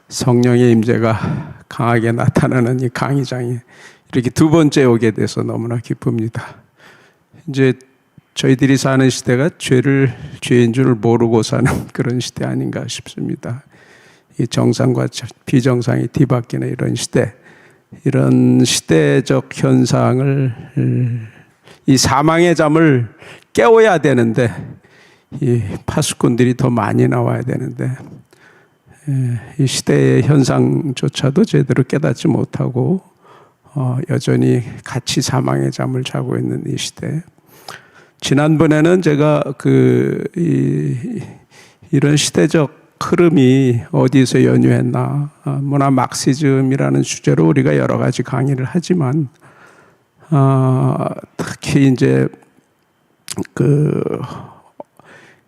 성령의 임재가 강하게 나타나는 이 강의장에 이렇게 두 번째 오게 돼서 너무나 기쁩니다. 이제 저희들이 사는 시대가 죄인 줄 모르고 사는 그런 시대 아닌가 싶습니다. 이 정상과 비정상이 뒤바뀌는 이런 시대, 이런 시대적 현상을, 이 사망의 잠을 깨워야 되는데 이 파수꾼들이 더 많이 나와야 되는데 이 시대의 현상조차도 제대로 깨닫지 못하고 여전히 같이 사망의 잠을 자고 있는 이 시대. 지난번에는 제가 이런 시대적 흐름이 어디서 연유했나, 문화 막시즘이라는 주제로 우리가 여러 가지 강의를 하지만 특히 이제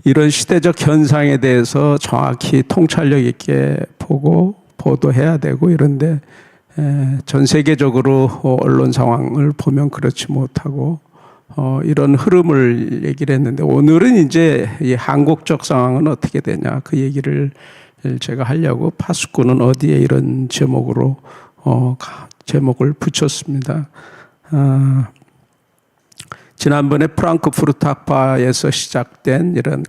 이런 시대적 현상에 대해서 정확히 통찰력 있게 보고 보도해야 되고 이런데 전 세계적으로 언론 상황을 보면 그렇지 못하고 이런 흐름을 얘기를 했는데 오늘은 이제 이 한국적 상황은 어떻게 되냐 그 얘기를 제가 하려고 파수꾼은 어디에 이런 제목으로 제목을 붙였습니다. 지난번에 프랑크푸르트 학파에서 시작된 이런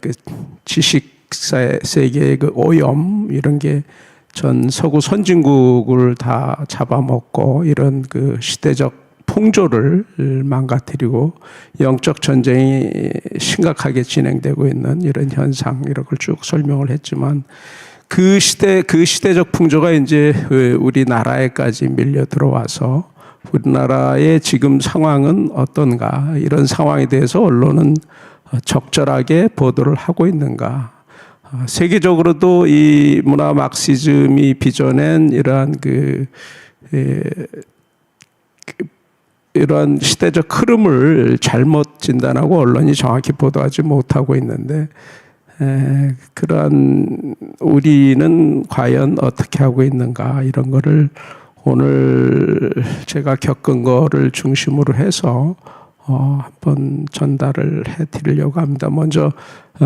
지식 세계의 오염 이런 게 전 서구 선진국을 다 잡아먹고 이런 시대적 풍조를 망가뜨리고 영적 전쟁이 심각하게 진행되고 있는 이런 현상 이런 걸 쭉 설명을 했지만 그 시대적 풍조가 이제 우리나라에까지 밀려 들어와서 우리나라의 지금 상황은 어떤가 이런 상황에 대해서 언론은 적절하게 보도를 하고 있는가. 세계적으로도 이 문화 막시즘이 빚어낸 이러한 이러한 시대적 흐름을 잘못 진단하고 언론이 정확히 보도하지 못하고 있는데 그러한 우리는 과연 어떻게 하고 있는가 이런 거를 오늘 제가 겪은 거를 중심으로 해서 한번 전달을 해드리려고 합니다. 먼저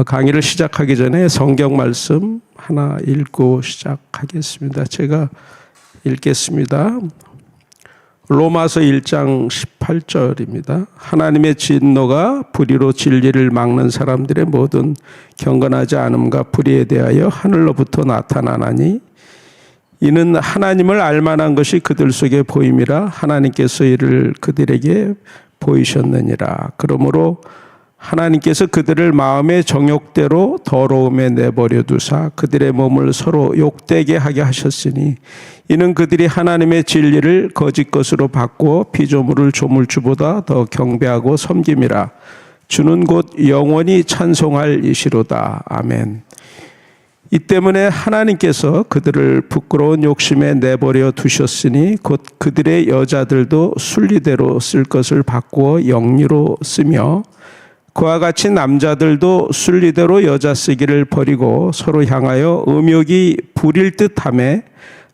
강의를 시작하기 전에 성경 말씀 하나 읽고 시작하겠습니다. 제가 읽겠습니다. 로마서 1장 18절입니다. 하나님의 진노가 불의로 진리를 막는 사람들의 모든 경건하지 않음과 불의에 대하여 하늘로부터 나타나나니 이는 하나님을 알만한 것이 그들 속에 보임이라 하나님께서 이를 그들에게 보이셨느니라. 그러므로 하나님께서 그들을 마음의 정욕대로 더러움에 내버려 두사 그들의 몸을 서로 욕되게 하게 하셨으니 이는 그들이 하나님의 진리를 거짓 것으로 바꾸어 피조물을 조물주보다 더 경배하고 섬김이라. 주는 곧 영원히 찬송할 이시로다. 아멘. 이 때문에 하나님께서 그들을 부끄러운 욕심에 내버려 두셨으니 곧 그들의 여자들도 순리대로 쓸 것을 바꾸어 영리로 쓰며 그와 같이 남자들도 순리대로 여자 쓰기를 버리고 서로 향하여 음욕이 부릴 듯하며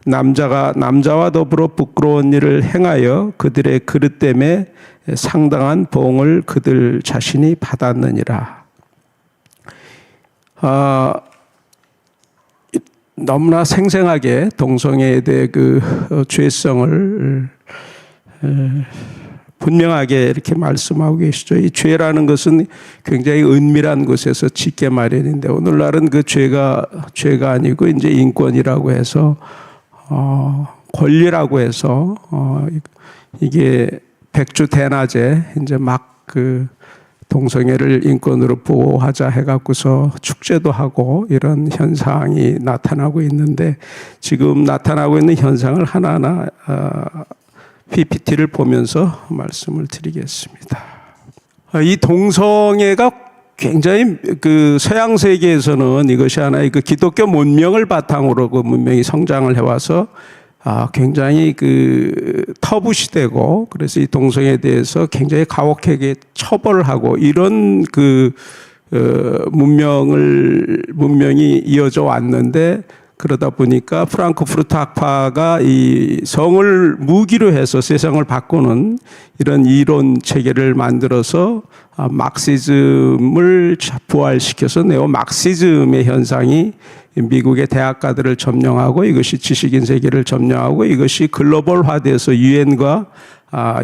남자가 남자와 더불어 부끄러운 일을 행하여 그들의 그릇됨에 상당한 보응을 그들 자신이 받았느니라. 너무나 생생하게 동성애에 대해 죄성을 분명하게 이렇게 말씀하고 계시죠. 이 죄라는 것은 굉장히 은밀한 곳에서 짓게 마련인데 오늘날은 그 죄가 아니고 이제 인권이라고 해서 권리라고 해서 이게 백주대낮에 이제 막 동성애를 인권으로 보호하자 해갖고서 축제도 하고 이런 현상이 나타나고 있는데 지금 나타나고 있는 현상을 하나하나 PPT를 보면서 말씀을 드리겠습니다. 이 동성애가 굉장히 서양 세계에서는 이것이 하나의 기독교 문명을 바탕으로 문명이 성장을 해와서 굉장히 터부시되고 그래서 이 동성애에 대해서 굉장히 가혹하게 처벌을 하고 이런 문명이 이어져 왔는데 그러다 보니까 프랑크푸르트 학파가 이 성을 무기로 해서 세상을 바꾸는 이런 이론 체계를 만들어서 막시즘을 부활시켜서 네오 막시즘의 현상이 미국의 대학가들을 점령하고 이것이 지식인 세계를 점령하고 이것이 글로벌화돼서 유엔과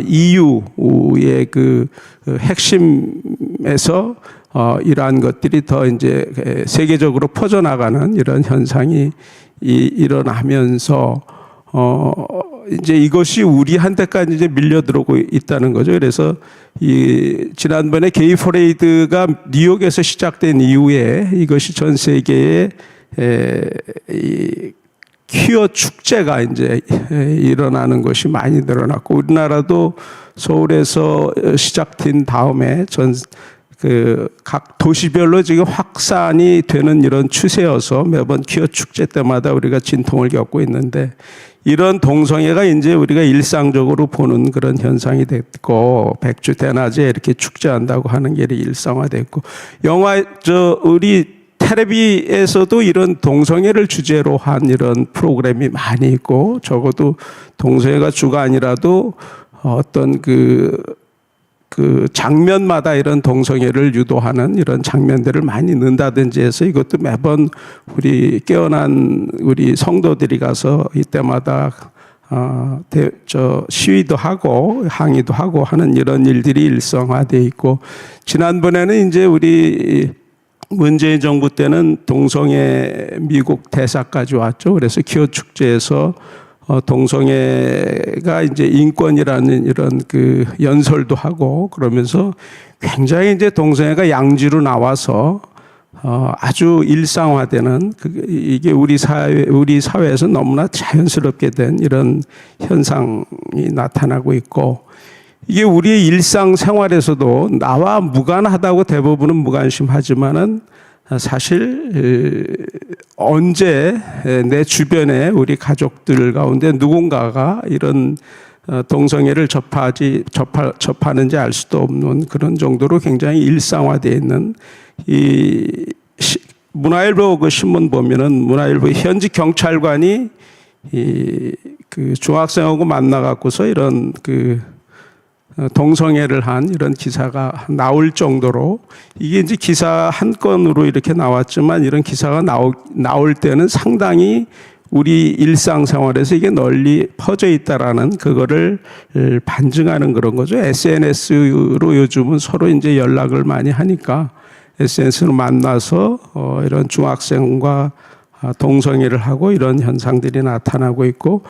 EU의 그 핵심에서 이러한 것들이 더 이제 세계적으로 퍼져나가는 이런 현상이 일어나면서 이제 이것이 우리한테까지 이제 밀려 들어오고 있다는 거죠. 그래서 지난번에 게이 퍼레이드가 뉴욕에서 시작된 이후에 이것이 전 세계에 이 퀴어 축제가 이제 일어나는 것이 많이 늘어났고 우리나라도 서울에서 시작된 다음에 각 도시별로 지금 확산이 되는 이런 추세여서 매번 퀴어 축제 때마다 우리가 진통을 겪고 있는데 이런 동성애가 이제 우리가 일상적으로 보는 그런 현상이 됐고 백주 대낮에 이렇게 축제한다고 하는 게 일상화됐고 우리 텔레비에서도 이런 동성애를 주제로 한 이런 프로그램이 많이 있고 적어도 동성애가 주가 아니라도 어떤 그 장면마다 이런 동성애를 유도하는 이런 장면들을 많이 넣는다든지 해서 이것도 매번 우리 깨어난 우리 성도들이 가서 이때마다 시위도 하고 항의도 하고 하는 이런 일들이 일상화돼 있고 지난번에는 이제 우리 문재인 정부 때는 동성애 미국 대사까지 왔죠. 그래서 퀴어 축제에서 동성애가 이제 인권이라는 이런 그 연설도 하고 그러면서 굉장히 이제 동성애가 양지로 나와서 아주 일상화되는 이게 우리 사회에서 너무나 자연스럽게 된 이런 현상이 나타나고 있고 이게 우리의 일상생활에서도 나와 무관하다고 대부분은 무관심하지만은 사실 언제 내 주변에 우리 가족들 가운데 누군가가 이런 동성애를 접하는지 알 수도 없는 그런 정도로 굉장히 일상화되어 있는 이 문화일보 그 신문 보면은 문화일보 현직 경찰관이 그 중학생하고 만나갖고서 이런 동성애를 한 이런 기사가 나올 정도로 이게 이제 기사 한 건으로 이렇게 나왔지만 이런 기사가 나올 때는 상당히 우리 일상생활에서 이게 널리 퍼져 있다라는 그거를 반증하는 그런 거죠. SNS로 요즘은 서로 이제 연락을 많이 하니까 SNS로 만나서 이런 중학생과 동성애를 하고 이런 현상들이 나타나고 있고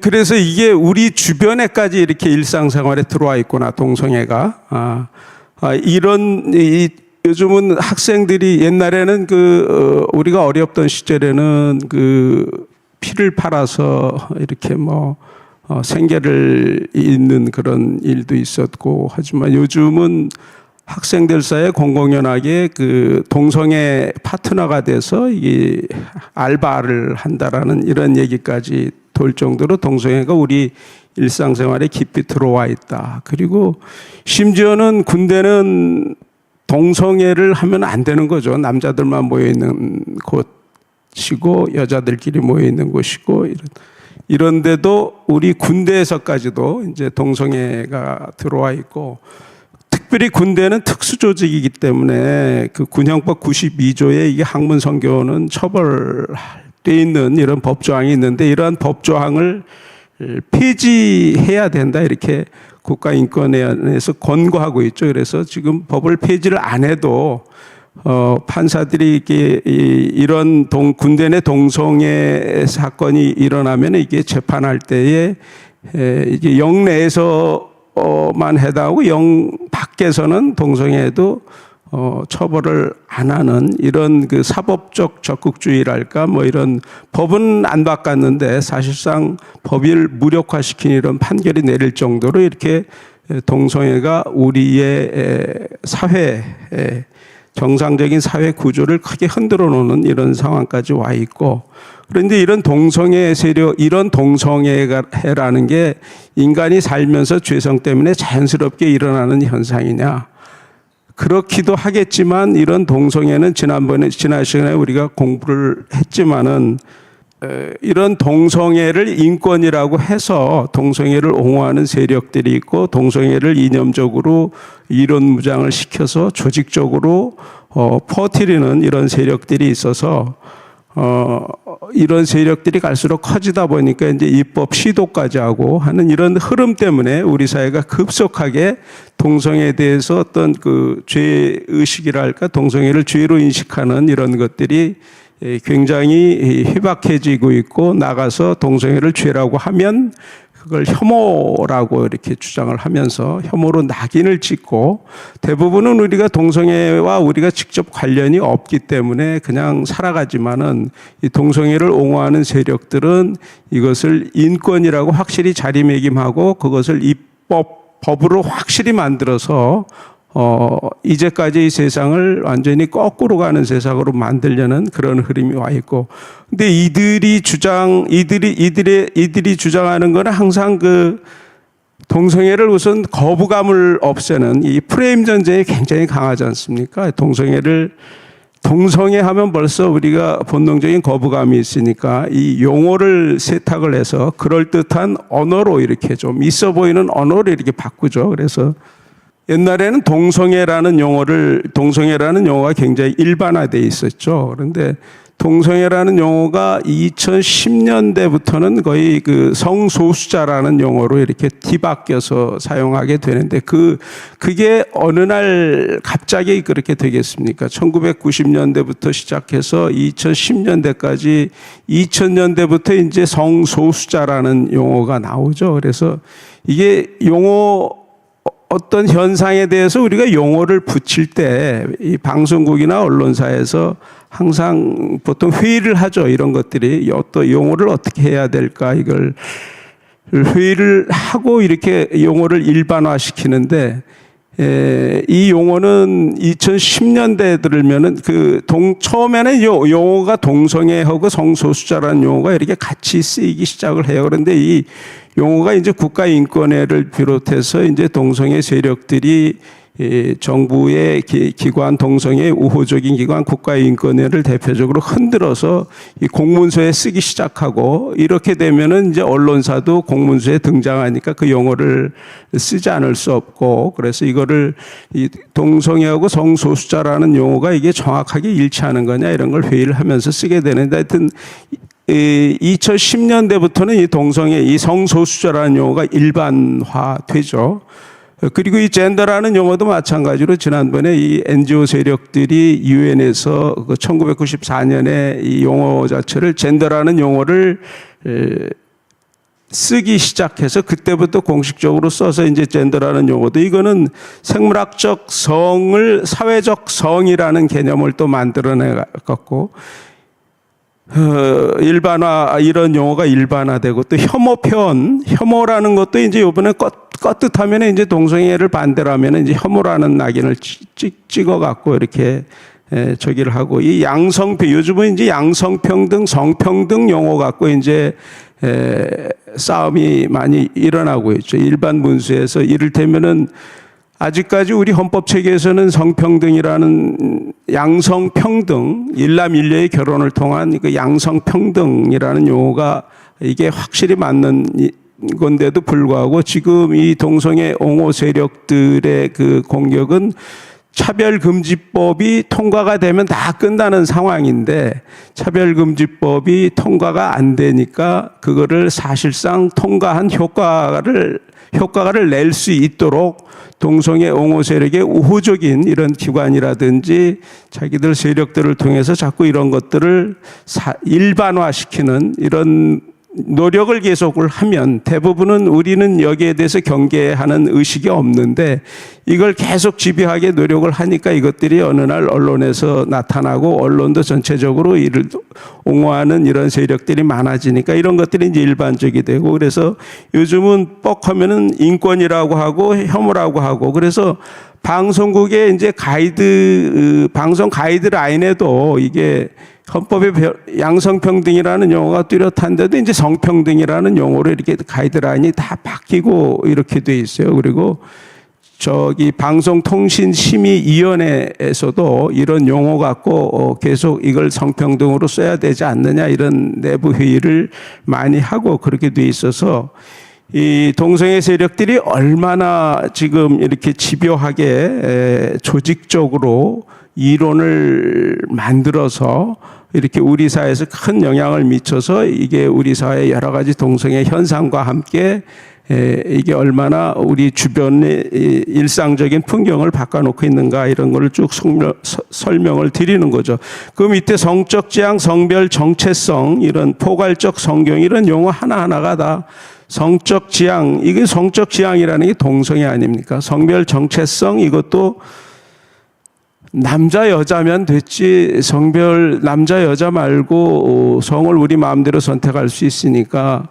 그래서 이게 우리 주변에까지 이렇게 일상생활에 들어와 있구나 동성애가 요즘은 학생들이 옛날에는 우리가 어렵던 시절에는 피를 팔아서 이렇게 생계를 잇는 그런 일도 있었고 하지만 요즘은 학생들 사이에 공공연하게 동성애 파트너가 돼서 이게 알바를 한다라는 이런 얘기까지 돌 정도로 동성애가 우리 일상생활에 깊이 들어와 있다. 그리고 심지어는 군대는 동성애를 하면 안 되는 거죠. 남자들만 모여 있는 곳이고 여자들끼리 모여 있는 곳이고 이런데도 우리 군대에서까지도 이제 동성애가 들어와 있고 특별히 군대는 특수조직이기 때문에 군형법 92조에 이게 학문성교는 처벌돼 있는 이런 법조항이 있는데 이러한 법조항을 폐지해야 된다 이렇게 국가인권위원회에서 권고하고 있죠. 그래서 지금 법을 폐지를 안 해도 판사들이 이런 군대 내 동성애 사건이 일어나면 이게 재판할 때에 이게 영 내에서만 해당하고 영 밖에서는 동성애도 처벌을 안 하는 이런 사법적 적극주의랄까 이런 법은 안 바꿨는데 사실상 법을 무력화시킨 이런 판결이 내릴 정도로 이렇게 동성애가 우리의 사회 정상적인 사회 구조를 크게 흔들어 놓는 이런 상황까지 와 있고 그런데 이런 동성애 세력, 이런 동성애라는 게 인간이 살면서 죄성 때문에 자연스럽게 일어나는 현상이냐? 그렇기도 하겠지만 이런 동성애는 지난 시간에 우리가 공부를 했지만은 이런 동성애를 인권이라고 해서 동성애를 옹호하는 세력들이 있고 동성애를 이념적으로 이론 무장을 시켜서 조직적으로 퍼뜨리는 이런 세력들이 있어서 이런 세력들이 갈수록 커지다 보니까 이제 입법 시도까지 하고 하는 이런 흐름 때문에 우리 사회가 급속하게 동성애에 대해서 어떤 그 죄 의식이랄까 동성애를 죄로 인식하는 이런 것들이 굉장히 희박해지고 있고 나가서 동성애를 죄라고 하면 그걸 혐오라고 이렇게 주장을 하면서 혐오로 낙인을 찍고 대부분은 우리가 동성애와 우리가 직접 관련이 없기 때문에 그냥 살아가지만은 이 동성애를 옹호하는 세력들은 이것을 인권이라고 확실히 자리매김하고 그것을 법으로 확실히 만들어서 이제까지 이 세상을 완전히 거꾸로 가는 세상으로 만들려는 그런 흐름이 와 있고, 근데 이들이 주장하는 거는 항상 그 동성애를 우선 거부감을 없애는 이 프레임 전쟁이 굉장히 강하지 않습니까? 동성애 하면 벌써 우리가 본능적인 거부감이 있으니까 이 용어를 세탁을 해서 그럴듯한 언어로 이렇게 좀 있어 보이는 언어로 이렇게 바꾸죠. 그래서 옛날에는 동성애라는 용어가 굉장히 일반화되어 있었죠. 그런데 동성애라는 용어가 2010년대부터는 거의 그 성소수자라는 용어로 이렇게 뒤바뀌어서 사용하게 되는데 그게 어느 날 갑자기 그렇게 되겠습니까? 1990년대부터 시작해서 2010년대까지 2000년대부터 이제 성소수자라는 용어가 나오죠. 그래서 이게 어떤 현상에 대해서 우리가 용어를 붙일 때 이 방송국이나 언론사에서 항상 보통 회의를 하죠. 이런 것들이 또 용어를 어떻게 해야 될까 이걸 회의를 하고 이렇게 용어를 일반화시키는데 이 용어는 2010년대에 들면은 처음에는 용어가 동성애하고 성소수자라는 용어가 이렇게 같이 쓰이기 시작을 해요. 그런데 이 용어가 이제 국가인권회를 비롯해서 이제 동성애 세력들이 정부의 기관, 동성애 우호적인 기관 국가인권회를 대표적으로 흔들어서 이 공문서에 쓰기 시작하고 이렇게 되면은 이제 언론사도 공문서에 등장하니까 그 용어를 쓰지 않을 수 없고 그래서 이거를 이 동성애하고 성소수자라는 용어가 이게 정확하게 일치하는 거냐 이런 걸 회의를 하면서 쓰게 되는데 하여튼 2010년대부터는 이 동성애, 이 성소수자라는 용어가 일반화되죠. 그리고 이 젠더라는 용어도 마찬가지로 지난번에 이 NGO 세력들이 유엔에서 1994년에 이 용어 자체를 젠더라는 용어를 쓰기 시작해서 그때부터 공식적으로 써서 이제 젠더라는 용어도 이거는 생물학적 성을 사회적 성이라는 개념을 또 만들어내갖고 이런 용어가 일반화되고 또 혐오 표현, 혐오라는 것도 이제 이번에 껐듯하면 이제 동성애를 반대로 하면 이제 혐오라는 낙인을 찍어갖고 이렇게 저기를 하고 이 요즘은 이제 양성평등, 성평등 용어 갖고 이제 싸움이 많이 일어나고 있죠. 일반 문수에서 이를테면은 아직까지 우리 헌법 체계에서는 성평등이라는 양성평등, 일남일녀의 결혼을 통한 그 양성평등이라는 용어가 이게 확실히 맞는 건데도 불구하고 지금 이 동성애 옹호 세력들의 그 공격은 차별금지법이 통과가 되면 다 끝나는 상황인데 차별금지법이 통과가 안 되니까 그거를 사실상 통과한 효과를 낼 수 있도록 동성애 옹호 세력의 우호적인 이런 기관이라든지 자기들 세력들을 통해서 자꾸 이런 것들을 일반화시키는 이런 노력을 계속을 하면 대부분은 우리는 여기에 대해서 경계하는 의식이 없는데 이걸 계속 집요하게 노력을 하니까 이것들이 어느 날 언론에서 나타나고 언론도 전체적으로 이를 옹호하는 이런 세력들이 많아지니까 이런 것들이 이제 일반적이 되고 그래서 요즘은 뻑하면은 인권이라고 하고 혐오라고 하고 그래서 방송국의 이제 방송 가이드라인에도 이게 헌법의 양성평등이라는 용어가 뚜렷한데도 이제 성평등이라는 용어로 이렇게 가이드라인이 다 바뀌고 이렇게 돼 있어요. 그리고 저기 방송통신심의위원회에서도 이런 용어 갖고 계속 이걸 성평등으로 써야 되지 않느냐 이런 내부 회의를 많이 하고 그렇게 돼 있어서 이 동성애 세력들이 얼마나 지금 이렇게 집요하게 조직적으로 이론을 만들어서 이렇게 우리 사회에서 큰 영향을 미쳐서 이게 우리 사회의 여러 가지 동성애 현상과 함께 이게 얼마나 우리 주변의 일상적인 풍경을 바꿔놓고 있는가 이런 걸 쭉 설명을 드리는 거죠. 그 밑에 성적 지향, 성별 정체성, 이런 포괄적 성경 이런 용어 하나하나가 다 성적 지향, 이게 성적 지향이라는 게 동성애 아닙니까? 성별 정체성 이것도 남자 여자면 됐지 성별 남자 여자 말고 성을 우리 마음대로 선택할 수 있으니까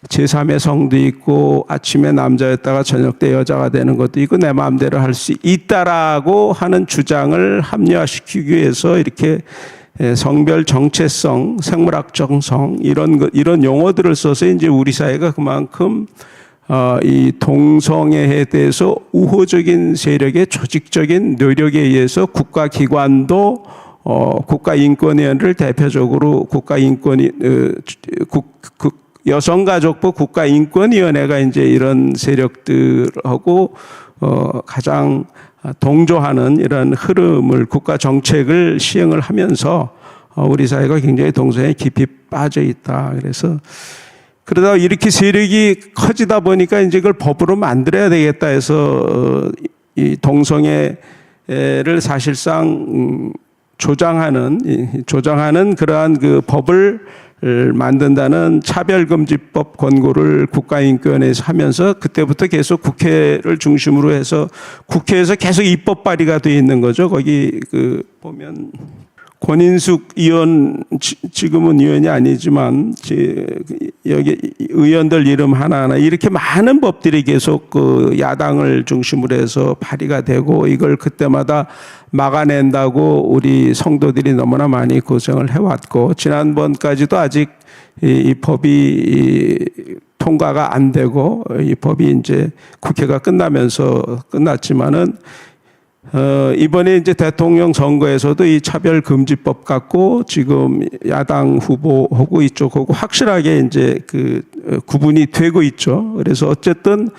제3의 성도 있고 아침에 남자였다가 저녁 때 여자가 되는 것도 있고 내 마음대로 할 수 있다라고 하는 주장을 합리화시키기 위해서 이렇게 성별 정체성, 생물학적 성 이런 용어들을 써서 이제 우리 사회가 그만큼 이 동성애에 대해서 우호적인 세력의 조직적인 노력에 의해서 국가기관도 국가인권위원회를 대표적으로 여성가족부 국가인권위원회가 이제 이런 세력들하고 가장 동조하는 이런 흐름을 국가 정책을 시행을 하면서 우리 사회가 굉장히 동성애에 깊이 빠져 있다. 그래서 그러다 이렇게 세력이 커지다 보니까 이제 그걸 법으로 만들어야 되겠다 해서 이 동성애를 사실상 조장하는 그러한 그 법을 만든다는 차별금지법 권고를 국가인권위에서 하면서 그때부터 계속 국회를 중심으로 해서 국회에서 계속 입법 발의가 돼 있는 거죠. 거기 그 보면 권인숙 의원 지금은 의원이 아니지만 여기 의원들 이름 하나하나 이렇게 많은 법들이 계속 그 야당을 중심으로 해서 발의가 되고 이걸 그때마다 막아낸다고 우리 성도들이 너무나 많이 고생을 해왔고 지난번까지도 아직 이 법이 통과가 안 되고 이 법이 이제 국회가 끝나면서 끝났지만은 이번에 이제 대통령 선거에서도 이 차별금지법 갖고 지금 야당 후보하고 이쪽하고 확실하게 이제 그 구분이 되고 있죠. 그래서 어쨌든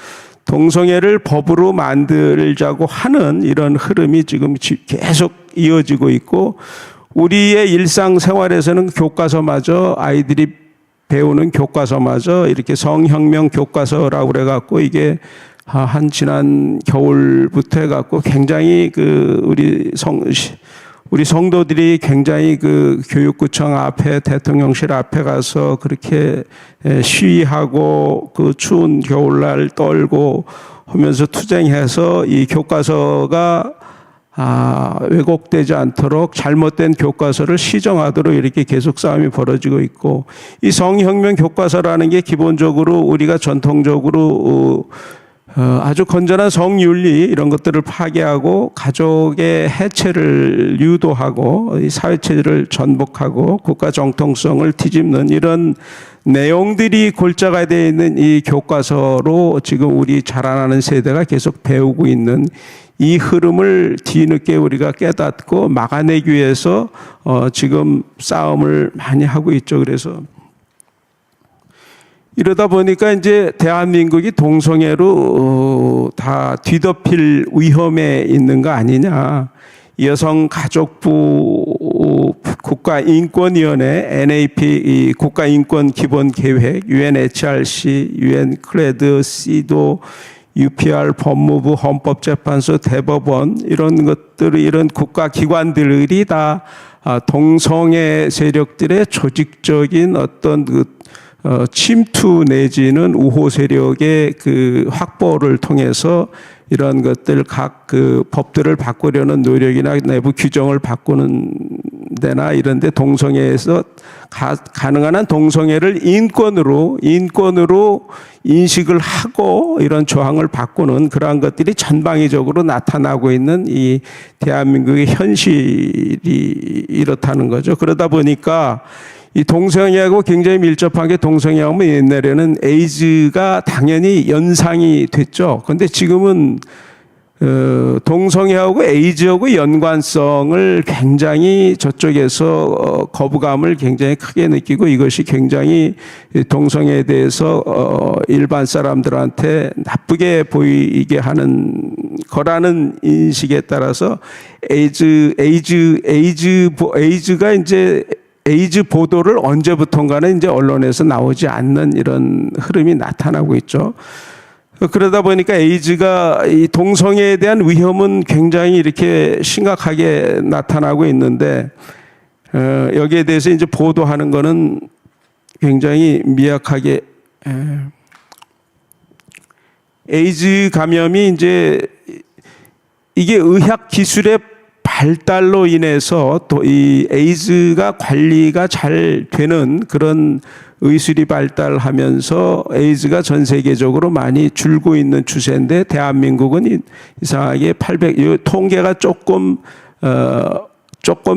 동성애를 법으로 만들자고 하는 이런 흐름이 지금 계속 이어지고 있고 우리의 일상생활에서는 교과서마저 아이들이 배우는 교과서마저 이렇게 성혁명 교과서라고 그래갖고 이게 한 지난 겨울부터 해갖고 굉장히 그 우리 성도들이 굉장히 그 교육구청 앞에 대통령실 앞에 가서 그렇게 시위하고 그 추운 겨울날 떨고 하면서 투쟁해서 이 교과서가 왜곡되지 않도록 잘못된 교과서를 시정하도록 이렇게 계속 싸움이 벌어지고 있고 이 성혁명 교과서라는 게 기본적으로 우리가 전통적으로 아주 건전한 성윤리 이런 것들을 파괴하고 가족의 해체를 유도하고 사회체제를 전복하고 국가 정통성을 뒤집는 이런 내용들이 골자가 되어 있는 이 교과서로 지금 우리 자라나는 세대가 계속 배우고 있는 이 흐름을 뒤늦게 우리가 깨닫고 막아내기 위해서 지금 싸움을 많이 하고 있죠. 그래서 이러다 보니까 이제 대한민국이 동성애로 다 뒤덮일 위험에 있는 거 아니냐. 여성가족부 국가인권위원회 NAP 국가인권기본계획 UNHRC, UN-CLED, CEDAW, UPR, 법무부, 헌법재판소, 대법원 이런 것들 이런 국가기관들이 다 동성애 세력들의 조직적인 어떤 침투 내지는 우호 세력의 그 확보를 통해서 이런 것들 각 그 법들을 바꾸려는 노력이나 내부 규정을 바꾸는 데나 이런 데 동성애에서 가능한 한 동성애를 인권으로 인식을 하고 이런 조항을 바꾸는 그러한 것들이 전방위적으로 나타나고 있는 이 대한민국의 현실이 이렇다는 거죠. 그러다 보니까 이 동성애하고 굉장히 밀접하게 동성애하면 옛날에는 에이즈가 당연히 연상이 됐죠. 그런데 지금은 동성애하고 에이즈하고 연관성을 굉장히 저쪽에서 거부감을 굉장히 크게 느끼고 이것이 굉장히 동성애에 대해서 일반 사람들한테 나쁘게 보이게 하는 거라는 인식에 따라서 에이즈가 이제 에이즈 보도를 언제부턴가는 이제 언론에서 나오지 않는 이런 흐름이 나타나고 있죠. 그러다 보니까 에이즈가 이 동성애에 대한 위험은 굉장히 이렇게 심각하게 나타나고 있는데 여기에 대해서 이제 보도하는 거는 굉장히 미약하게 에이즈 감염이 이제 이게 의학 기술의 발달로 인해서 또 이 에이즈가 관리가 잘 되는 그런 의술이 발달하면서 에이즈가 전 세계적으로 많이 줄고 있는 추세인데 대한민국은 이상하게 800 통계가 조금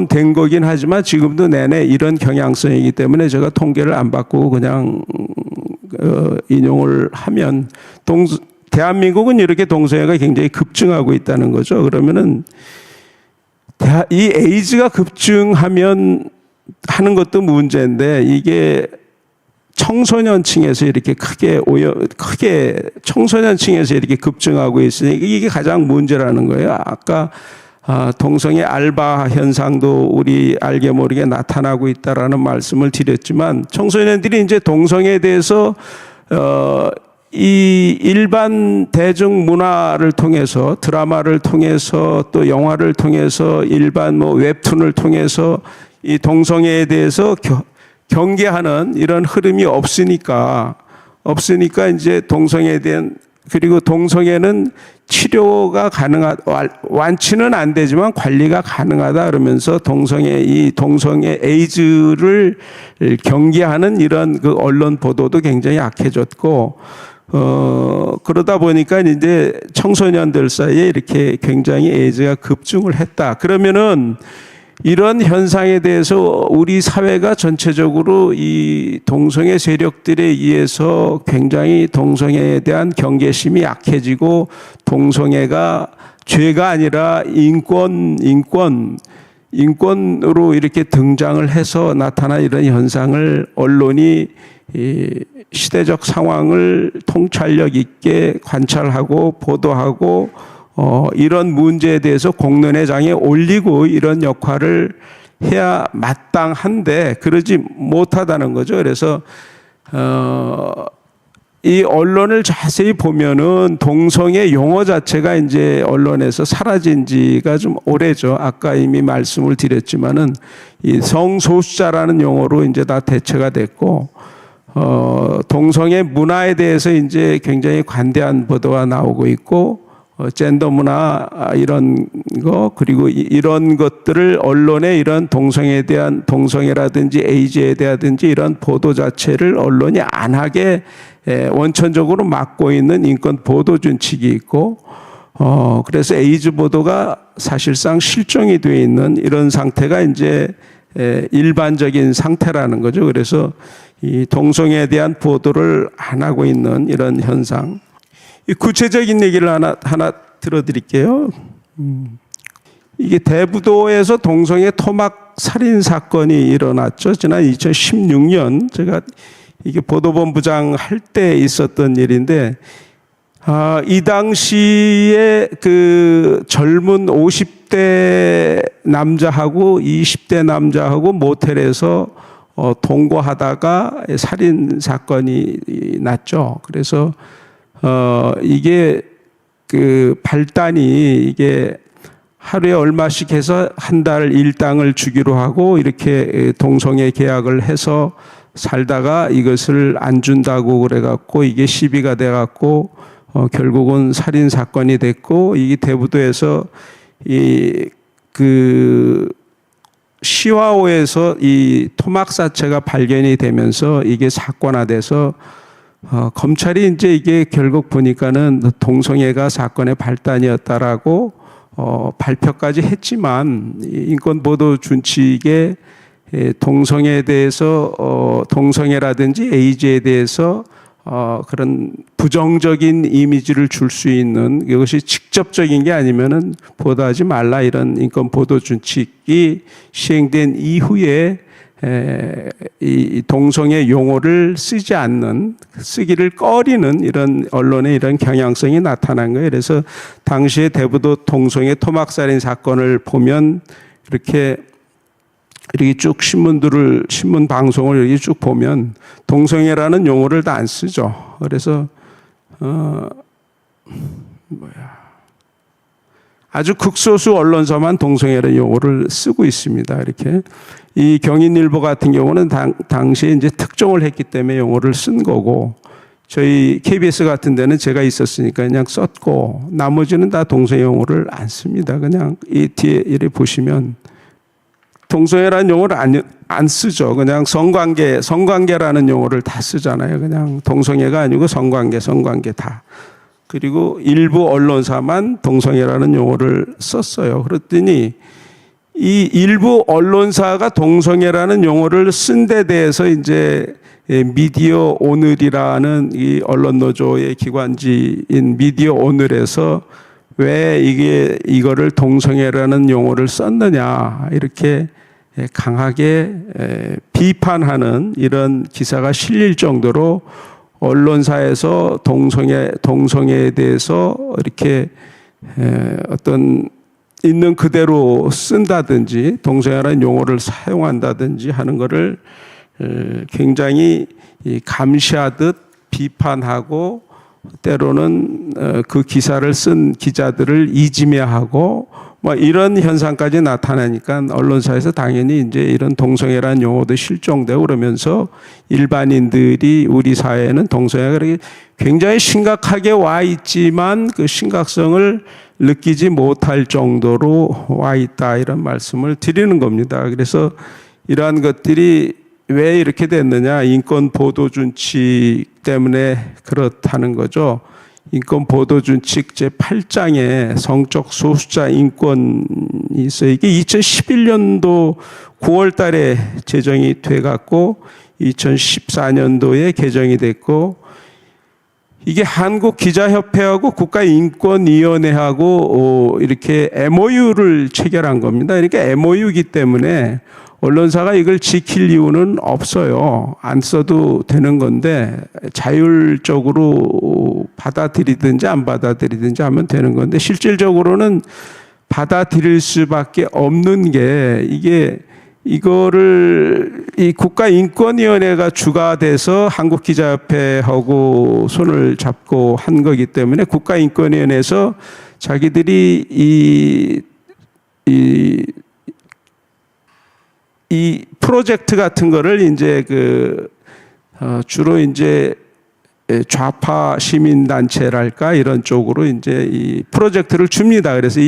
된 거긴 하지만 지금도 내내 이런 경향성이기 때문에 제가 통계를 안 바꾸고 그냥 인용을 하면 대한민국은 이렇게 동성애가 굉장히 급증하고 있다는 거죠. 그러면은 이 에이즈가 급증하면 하는 것도 문제인데 이게 청소년층에서 이렇게 크게 청소년층에서 이렇게 급증하고 있으니 이게 가장 문제라는 거예요. 아까 동성애 알바 현상도 우리 알게 모르게 나타나고 있다라는 말씀을 드렸지만 청소년들이 이제 동성애에 대해서 이 일반 대중 문화를 통해서 드라마를 통해서 또 영화를 통해서 일반 뭐 웹툰을 통해서 이 동성애에 대해서 경계하는 이런 흐름이 없으니까 이제 동성애에 대한 그리고 동성애는 치료가 완치는 안 되지만 관리가 가능하다 그러면서 동성애 에이즈를 경계하는 이런 그 언론 보도도 굉장히 약해졌고 그러다 보니까 이제 청소년들 사이에 이렇게 굉장히 에이즈가 급증을 했다. 그러면은 이런 현상에 대해서 우리 사회가 전체적으로 이 동성애 세력들에 의해서 굉장히 동성애에 대한 경계심이 약해지고 동성애가 죄가 아니라 인권으로 이렇게 등장을 해서 나타난 이런 현상을 언론이 이 시대적 상황을 통찰력 있게 관찰하고 보도하고 이런 문제에 대해서 공론의 장에 올리고 이런 역할을 해야 마땅한데 그러지 못하다는 거죠. 그래서 이 언론을 자세히 보면은 동성애 용어 자체가 이제 언론에서 사라진 지가 좀 오래죠. 아까 이미 말씀을 드렸지만은 이 성소수자라는 용어로 이제 다 대체가 됐고 동성애 문화에 대해서 이제 굉장히 관대한 보도가 나오고 있고 젠더 문화 이런 거 그리고 이런 것들을 언론의 이런 동성애라든지 에이즈에 대하든지 이런 보도 자체를 언론이 안 하게 원천적으로 막고 있는 인권 보도 준칙이 있고 그래서 에이즈 보도가 사실상 실종이 되어 있는 이런 상태가 이제 일반적인 상태라는 거죠. 그래서 이 동성애에 대한 보도를 안 하고 있는 이런 현상. 구체적인 얘기를 하나 들어드릴게요. 이게 대부도에서 동성애 토막 살인 사건이 일어났죠. 지난 2016년 제가 이게 보도본부장 할 때 있었던 일인데, 이 당시에 그 젊은 50대 남자하고 20대 남자하고 모텔에서 동거하다가 살인 사건이 났죠. 그래서 이게 그 발단이 이게 하루에 얼마씩 해서 한 달 일당을 주기로 하고 이렇게 동성애 계약을 해서 살다가 이것을 안 준다고 그래갖고 이게 시비가 돼갖고 결국은 살인 사건이 됐고 이게 대부도에서 그 시화호에서 이 토막사체가 발견이 되면서 이게 사건화돼서 검찰이 이제 이게 결국 보니까는 동성애가 사건의 발단이었다라고 발표까지 했지만 인권보도 준칙에 동성애에 대해서 동성애라든지 에이즈에 대해서 그런 부정적인 이미지를 줄 수 있는 이것이 직접적인 게 아니면은 보도하지 말라 이런 인권 보도 준칙이 시행된 이후에 이 동성애 용어를 쓰지 않는, 쓰기를 꺼리는 이런 언론의 이런 경향성이 나타난 거예요. 그래서 당시에 대부도 동성애 토막살인 사건을 보면 이렇게 쭉 신문 방송을 이렇게 쭉 보면 동성애라는 용어를 다 안 쓰죠. 그래서 아주 극소수 언론사만 동성애라는 용어를 쓰고 있습니다. 이렇게 이 경인일보 같은 경우는 당시에 이제 특종을 했기 때문에 용어를 쓴 거고, 저희 KBS 같은 데는 제가 있었으니까 그냥 썼고, 나머지는 다 동성애 용어를 안 씁니다. 그냥 이 뒤에 이렇게 보시면 동성애라는 용어를 안 쓰죠. 그냥 성관계라는 용어를 다 쓰잖아요. 그냥 동성애가 아니고 성관계 다. 그리고 일부 언론사만 동성애라는 용어를 썼어요. 그랬더니 이 일부 언론사가 동성애라는 용어를 쓴 데 대해서 이제 미디어 오늘이라는 이 언론 노조의 기관지인 미디어 오늘에서 왜 이거를 동성애라는 용어를 썼느냐 이렇게 강하게 비판하는 이런 기사가 실릴 정도로 언론사에서 동성애에 대해서 이렇게 어떤 있는 그대로 쓴다든지 동성애라는 용어를 사용한다든지 하는 것을 굉장히 감시하듯 비판하고, 때로는 그 기사를 쓴 기자들을 이지매하고 뭐 이런 현상까지 나타나니까 언론사에서 당연히 이제 이런 동성애라는 용어도 실종되고 그러면서 일반인들이 우리 사회에는 동성애가 굉장히 심각하게 와 있지만 그 심각성을 느끼지 못할 정도로 와 있다 이런 말씀을 드리는 겁니다. 그래서 이러한 것들이 왜 이렇게 됐느냐, 인권 보도 준칙 때문에 그렇다는 거죠. 인권 보도 준칙 제8장에 성적 소수자 인권이 있어요. 이게 2011년도 9월 달에 제정이 돼 갖고 2014년도에 개정이 됐고, 이게 한국기자협회하고 국가인권위원회하고 이렇게 MOU를 체결한 겁니다. 그러니까 MOU이기 때문에 언론사가 이걸 지킬 이유는 없어요. 안 써도 되는 건데 자율적으로 받아들이든지 안 받아들이든지 하면 되는 건데, 실질적으로는 받아들일 수밖에 없는 게 이거를 이 국가인권위원회가 주가 돼서 한국기자협회하고 손을 잡고 한 거기 때문에 국가인권위원회에서 자기들이 이 프로젝트 같은 거를 이제 주로 이제 좌파 시민단체랄까 이런 쪽으로 이제 이 프로젝트를 줍니다. 그래서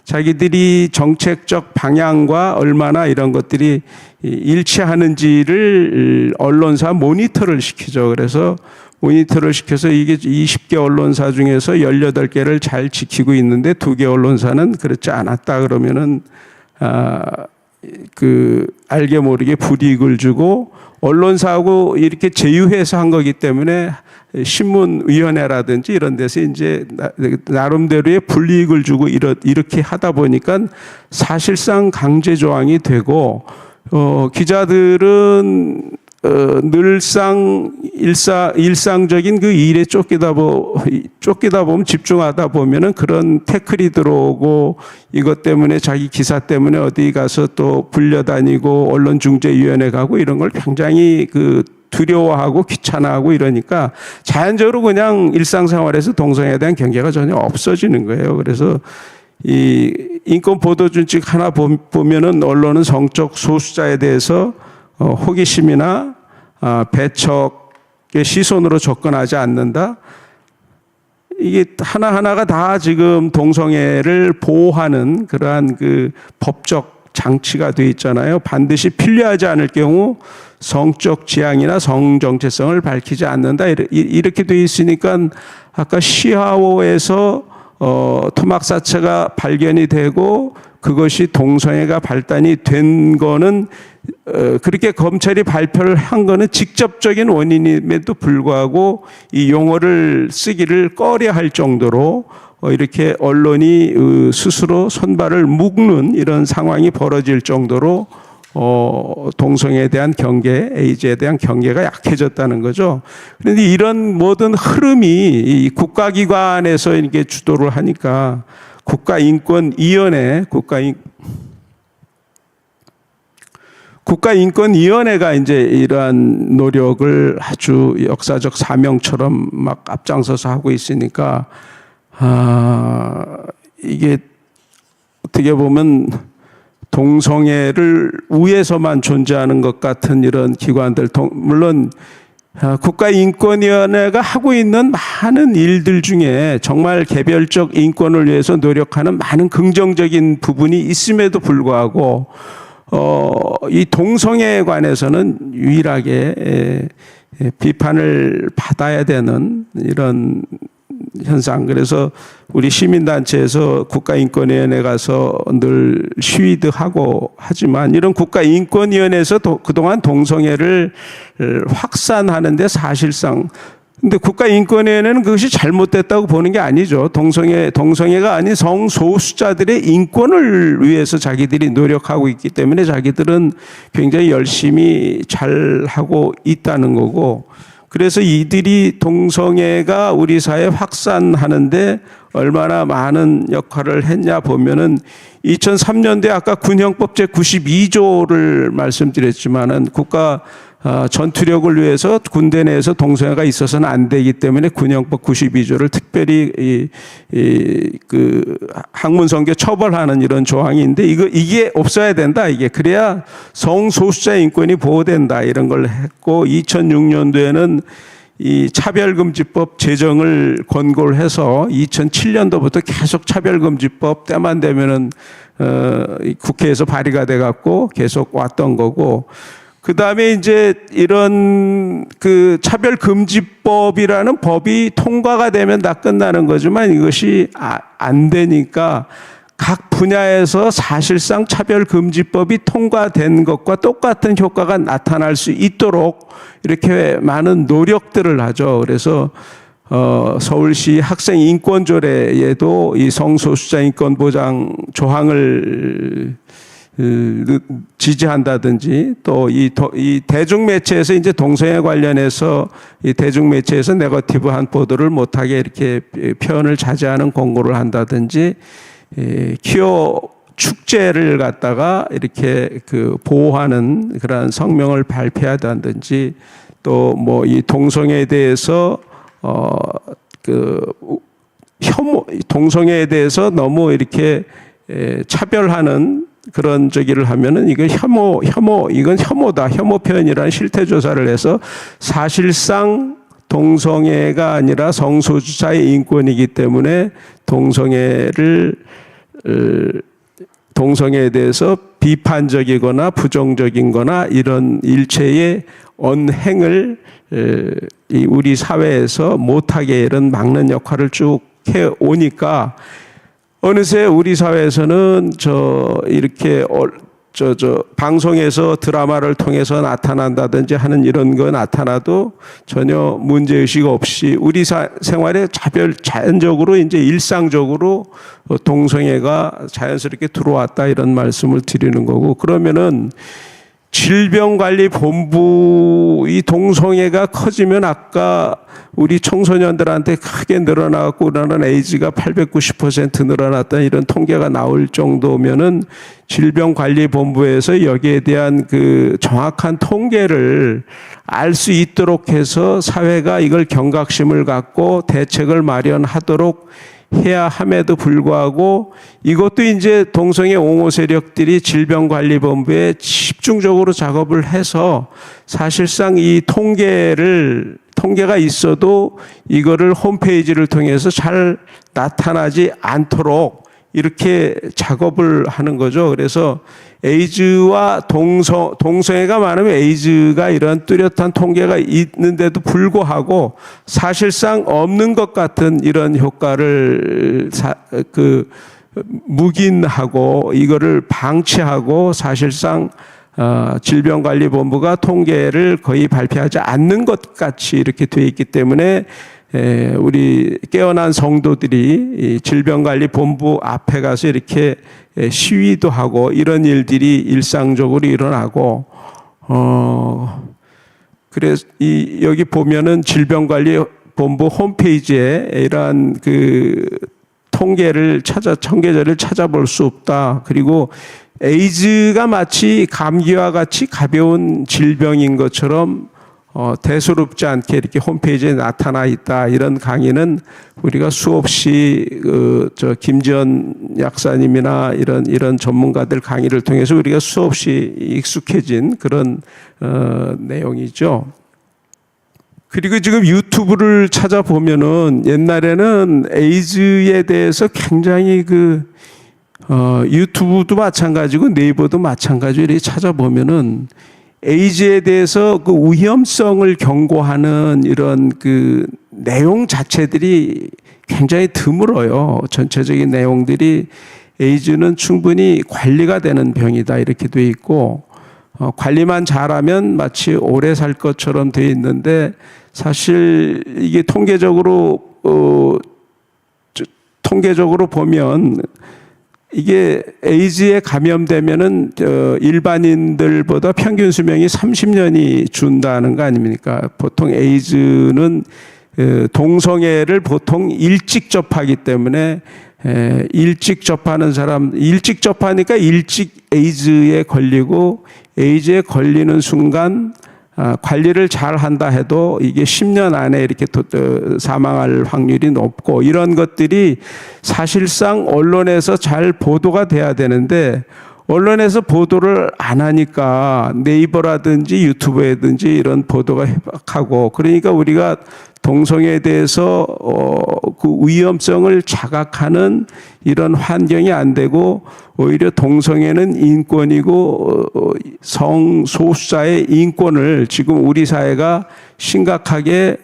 자기들이 정책적 방향과 얼마나 이런 것들이 일치하는지를 언론사 모니터를 시키죠. 그래서 모니터를 시켜서 이게 20개 언론사 중에서 18개를 잘 지키고 있는데 2개 언론사는 그렇지 않았다 그러면은 알게 모르게 불이익을 주고, 언론사하고 이렇게 제휴해서 한 거기 때문에 신문위원회라든지 이런 데서 이제 나름대로의 불이익을 주고 이렇게 하다 보니까 사실상 강제 조항이 되고, 기자들은 늘상 일상적인 그 일에 쫓기다 보면 집중하다 보면은 그런 태클이 들어오고, 이것 때문에 자기 기사 때문에 어디 가서 또 불려다니고 언론중재위원회 가고 이런 걸 굉장히 두려워하고 귀찮아하고 이러니까 자연적으로 그냥 일상생활에서 동성애에 대한 경계가 전혀 없어지는 거예요. 그래서 이 인권 보도 준칙 하나 보면은 언론은 성적 소수자에 대해서 호기심이나 배척의 시선으로 접근하지 않는다. 이게 하나하나가 다 지금 동성애를 보호하는 그러한 법적 장치가 돼 있잖아요. 반드시 필요하지 않을 경우 성적 지향이나 성정체성을 밝히지 않는다. 이렇게 돼 있으니까 아까 시하오에서 토막 사체가 발견이 되고 그것이 동성애가 발단이 된 거는 그렇게 검찰이 발표를 한 거는 직접적인 원인임에도 불구하고 이 용어를 쓰기를 꺼려할 정도로 이렇게 언론이 스스로 손발을 묶는 이런 상황이 벌어질 정도로 동성애에 대한 경계, 에이즈에 대한 경계가 약해졌다는 거죠. 그런데 이런 모든 흐름이 이 국가기관에서 이렇게 주도를 하니까 국가인권위원회가 이제 이러한 노력을 아주 역사적 사명처럼 막 앞장서서 하고 있으니까 이게 어떻게 보면 동성애를 위해서만 존재하는 것 같은 이런 기관들, 물론 국가인권위원회가 하고 있는 많은 일들 중에 정말 개별적 인권을 위해서 노력하는 많은 긍정적인 부분이 있음에도 불구하고 이 동성애에 관해서는 유일하게 비판을 받아야 되는 이런 현상. 그래서 우리 시민단체에서 국가인권위원회 가서 늘 시위도 하고 하지만 이런 국가인권위원회에서 그동안 동성애를 확산하는데 사실상 근데 국가인권위원회는 그것이 잘못됐다고 보는 게 아니죠. 동성애가 아닌 성소수자들의 인권을 위해서 자기들이 노력하고 있기 때문에 자기들은 굉장히 열심히 잘하고 있다는 거고, 그래서 이들이 동성애가 우리 사회에 확산하는데 얼마나 많은 역할을 했냐 보면은 2003년도에 아까 군형법 제92조를 말씀드렸지만은 국가 전투력을 위해서 군대 내에서 동성애가 있어서는 안 되기 때문에 군형법 92조를 특별히 그 학문성교 처벌하는 이런 조항이 있는데 이게 없어야 된다. 이게 그래야 성소수자 인권이 보호된다. 이런 걸 했고 2006년도에는 이 차별금지법 제정을 권고를 해서 2007년도부터 계속 차별금지법 때만 되면은 국회에서 발의가 돼 갖고 계속 왔던 거고, 그 다음에 이제 이런 그 차별금지법이라는 법이 통과가 되면 다 끝나는 거지만 이것이 안 되니까 각 분야에서 사실상 차별금지법이 통과된 것과 똑같은 효과가 나타날 수 있도록 이렇게 많은 노력들을 하죠. 그래서 서울시 학생인권조례에도 이 성소수자 인권보장 조항을 지지한다든지 또 이 대중매체에서 이제 동성애 관련해서 이 대중매체에서 네거티브한 보도를 못하게 이렇게 표현을 자제하는 공고를 한다든지, 퀴어 축제를 갖다가 이렇게 그 보호하는 그러한 성명을 발표하다든지, 또 뭐 이 동성애에 대해서 동성애에 대해서 너무 이렇게 차별하는 그런 저기를 하면은 이건 이건 혐오다. 혐오 표현이라는 실태 조사를 해서 사실상 동성애가 아니라 성소수자의 인권이기 때문에 동성애에 대해서 비판적이거나 부정적인 거나 이런 일체의 언행을 우리 사회에서 못하게 이런 막는 역할을 쭉 해오니까 어느새 우리 사회에서는 이렇게 방송에서 드라마를 통해서 나타난다든지 하는 이런 거 나타나도 전혀 문제의식 없이 우리 생활에 자연적으로 이제 일상적으로 동성애가 자연스럽게 들어왔다, 이런 말씀을 드리는 거고, 그러면은 질병관리본부 이 동성애가 커지면 아까 우리 청소년들한테 크게 늘어나고 우리나라 에이즈가 890% 늘어났다는 이런 통계가 나올 정도면은 질병관리본부에서 여기에 대한 그 정확한 통계를 알 수 있도록 해서 사회가 이걸 경각심을 갖고 대책을 마련하도록 해야 함에도 불구하고 이것도 이제 동성애 옹호 세력들이 질병관리본부에 집중적으로 작업을 해서 사실상 이 통계가 있어도 이거를 홈페이지를 통해서 잘 나타나지 않도록 이렇게 작업을 하는 거죠. 그래서 에이즈와 동성애가 많으면 에이즈가 이런 뚜렷한 통계가 있는데도 불구하고 사실상 없는 것 같은 이런 효과를 묵인하고 이거를 방치하고 사실상 질병관리본부가 통계를 거의 발표하지 않는 것 같이 이렇게 돼 있기 때문에 우리 깨어난 성도들이 이 질병관리본부 앞에 가서 이렇게 시위도 하고 이런 일들이 일상적으로 일어나고 그래서 여기 보면은 질병관리본부 홈페이지에 이러한 그 통계자를 찾아볼 수 없다. 그리고 에이즈가 마치 감기와 같이 가벼운 질병인 것처럼 대수롭지 않게 이렇게 홈페이지에 나타나 있다. 이런 강의는 우리가 수없이 김지연 약사님이나 이런 전문가들 강의를 통해서 우리가 수없이 익숙해진 그런 내용이죠. 그리고 지금 유튜브를 찾아보면은 옛날에는 에이즈에 대해서 굉장히 유튜브도 마찬가지고 네이버도 마찬가지로 이렇게 찾아보면은 에이즈에 대해서 그 위험성을 경고하는 이런 그 내용 자체들이 굉장히 드물어요. 전체적인 내용들이 에이즈는 충분히 관리가 되는 병이다 이렇게 돼 있고 관리만 잘하면 마치 오래 살 것처럼 돼 있는데 사실 이게 통계적으로 보면 이게 에이즈에 감염되면은 일반인들보다 평균 수명이 30년이 준다는 거 아닙니까? 보통 에이즈는 동성애를 보통 일찍 접하기 때문에 일찍 접하니까 일찍 에이즈에 걸리고 에이즈에 걸리는 순간 관리를 잘 한다 해도 이게 10년 안에 이렇게 사망할 확률이 높고 이런 것들이 사실상 언론에서 잘 보도가 돼야 되는데 언론에서 보도를 안 하니까 네이버라든지 유튜브에든지 이런 보도가 희박하고 그러니까 우리가 동성애에 대해서 그 위험성을 자각하는 이런 환경이 안 되고 오히려 동성애는 인권이고 성소수자의 인권을 지금 우리 사회가 심각하게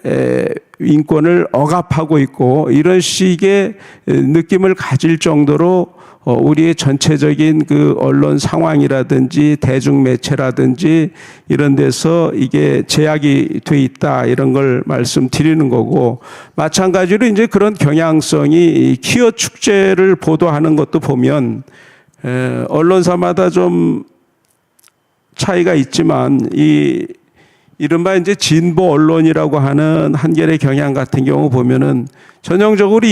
인권을 억압하고 있고 이런 식의 느낌을 가질 정도로 우리의 전체적인 그 언론 상황이라든지 대중매체라든지 이런 데서 이게 제약이 돼 있다 이런 걸 말씀드리는 거고 마찬가지로 이제 그런 경향성이 퀴어 축제를 보도하는 것도 보면 언론사마다 좀 차이가 있지만 이른바 이제 진보 언론이라고 하는 한겨레 경향 같은 경우 보면은 전형적으로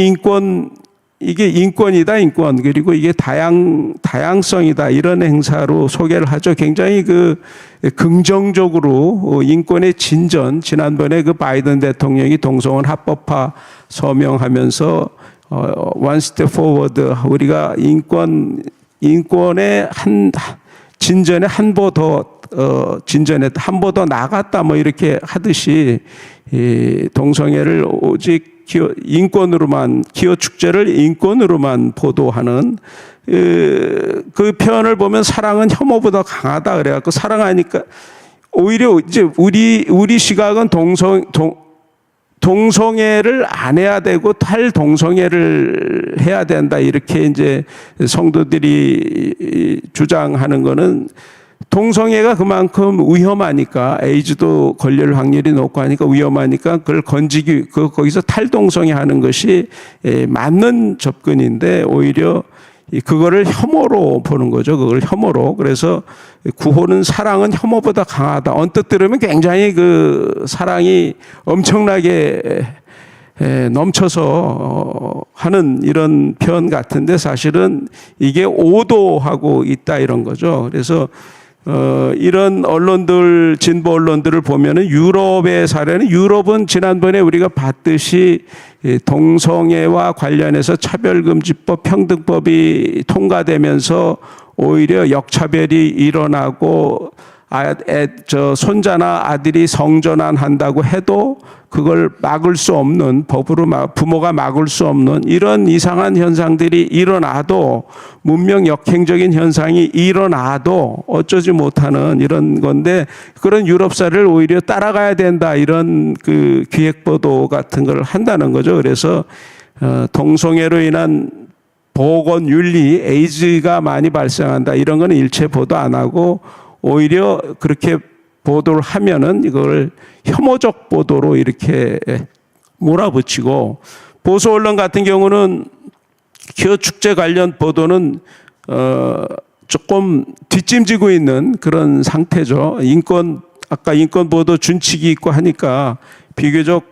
이게 인권이다, 인권. 그리고 이게 다양성이다. 이런 행사로 소개를 하죠. 굉장히 긍정적으로 인권의 진전, 지난번에 바이든 대통령이 동성혼 합법화 서명하면서 one step forward, 우리가 인권의 진전에 한 보 더 진전했다, 한 보 더 나갔다, 이렇게 하듯이 동성애를 오직 인권으로만 기호 축제를 인권으로만 보도하는 그 표현을 보면 사랑은 혐오보다 강하다 그래갖고 사랑하니까 오히려 이제 우리 시각은 동성애를 안 해야 되고 탈동성애를 해야 된다 이렇게 이제 성도들이 주장하는 거는 동성애가 그만큼 위험하니까 에이즈도 걸릴 확률이 높고 하니까 위험하니까 그걸 거기서 탈동성애 하는 것이 맞는 접근인데 오히려 그거를 혐오로 보는 거죠. 그걸 혐오로. 그래서 구호는 사랑은 혐오보다 강하다. 언뜻 들으면 굉장히 사랑이 엄청나게 넘쳐서 하는 이런 표현 같은데 사실은 이게 오도하고 있다 이런 거죠. 그래서 이런 언론들, 진보 언론들을 보면은 유럽의 사례는 유럽은 지난번에 우리가 봤듯이 동성애와 관련해서 차별금지법, 평등법이 통과되면서 오히려 역차별이 일어나고 손자나 아들이 성전환한다고 해도 그걸 막을 수 없는 법으로 부모가 막을 수 없는 이런 이상한 현상들이 일어나도 문명 역행적인 현상이 일어나도 어쩌지 못하는 이런 건데 그런 유럽 사례를 오히려 따라가야 된다 이런 기획 보도 같은 걸 한다는 거죠. 그래서 동성애로 인한 보건윤리, 에이즈가 많이 발생한다 이런 거는 일체 보도 안 하고 오히려 그렇게 보도를 하면은 이걸 혐오적 보도로 이렇게 몰아붙이고, 보수 언론 같은 경우는 기후 축제 관련 보도는 조금 뒷짐지고 있는 그런 상태죠. 아까 인권 보도 준칙이 있고 하니까 비교적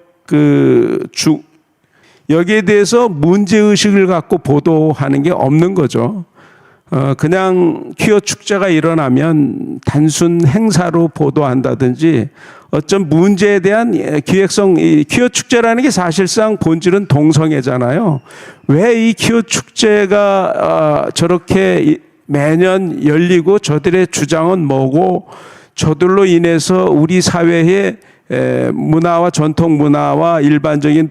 여기에 대해서 문제 의식을 갖고 보도하는 게 없는 거죠. 그냥 기후 축제가 일어나면 단순 행사로 보도한다든지 어떤 문제에 대한 기획성, 기후 축제라는 게 사실상 본질은 동성애잖아요. 왜 이 기후 축제가 저렇게 매년 열리고 저들의 주장은 뭐고 저들로 인해서 우리 사회의 문화와 전통 문화와 일반적인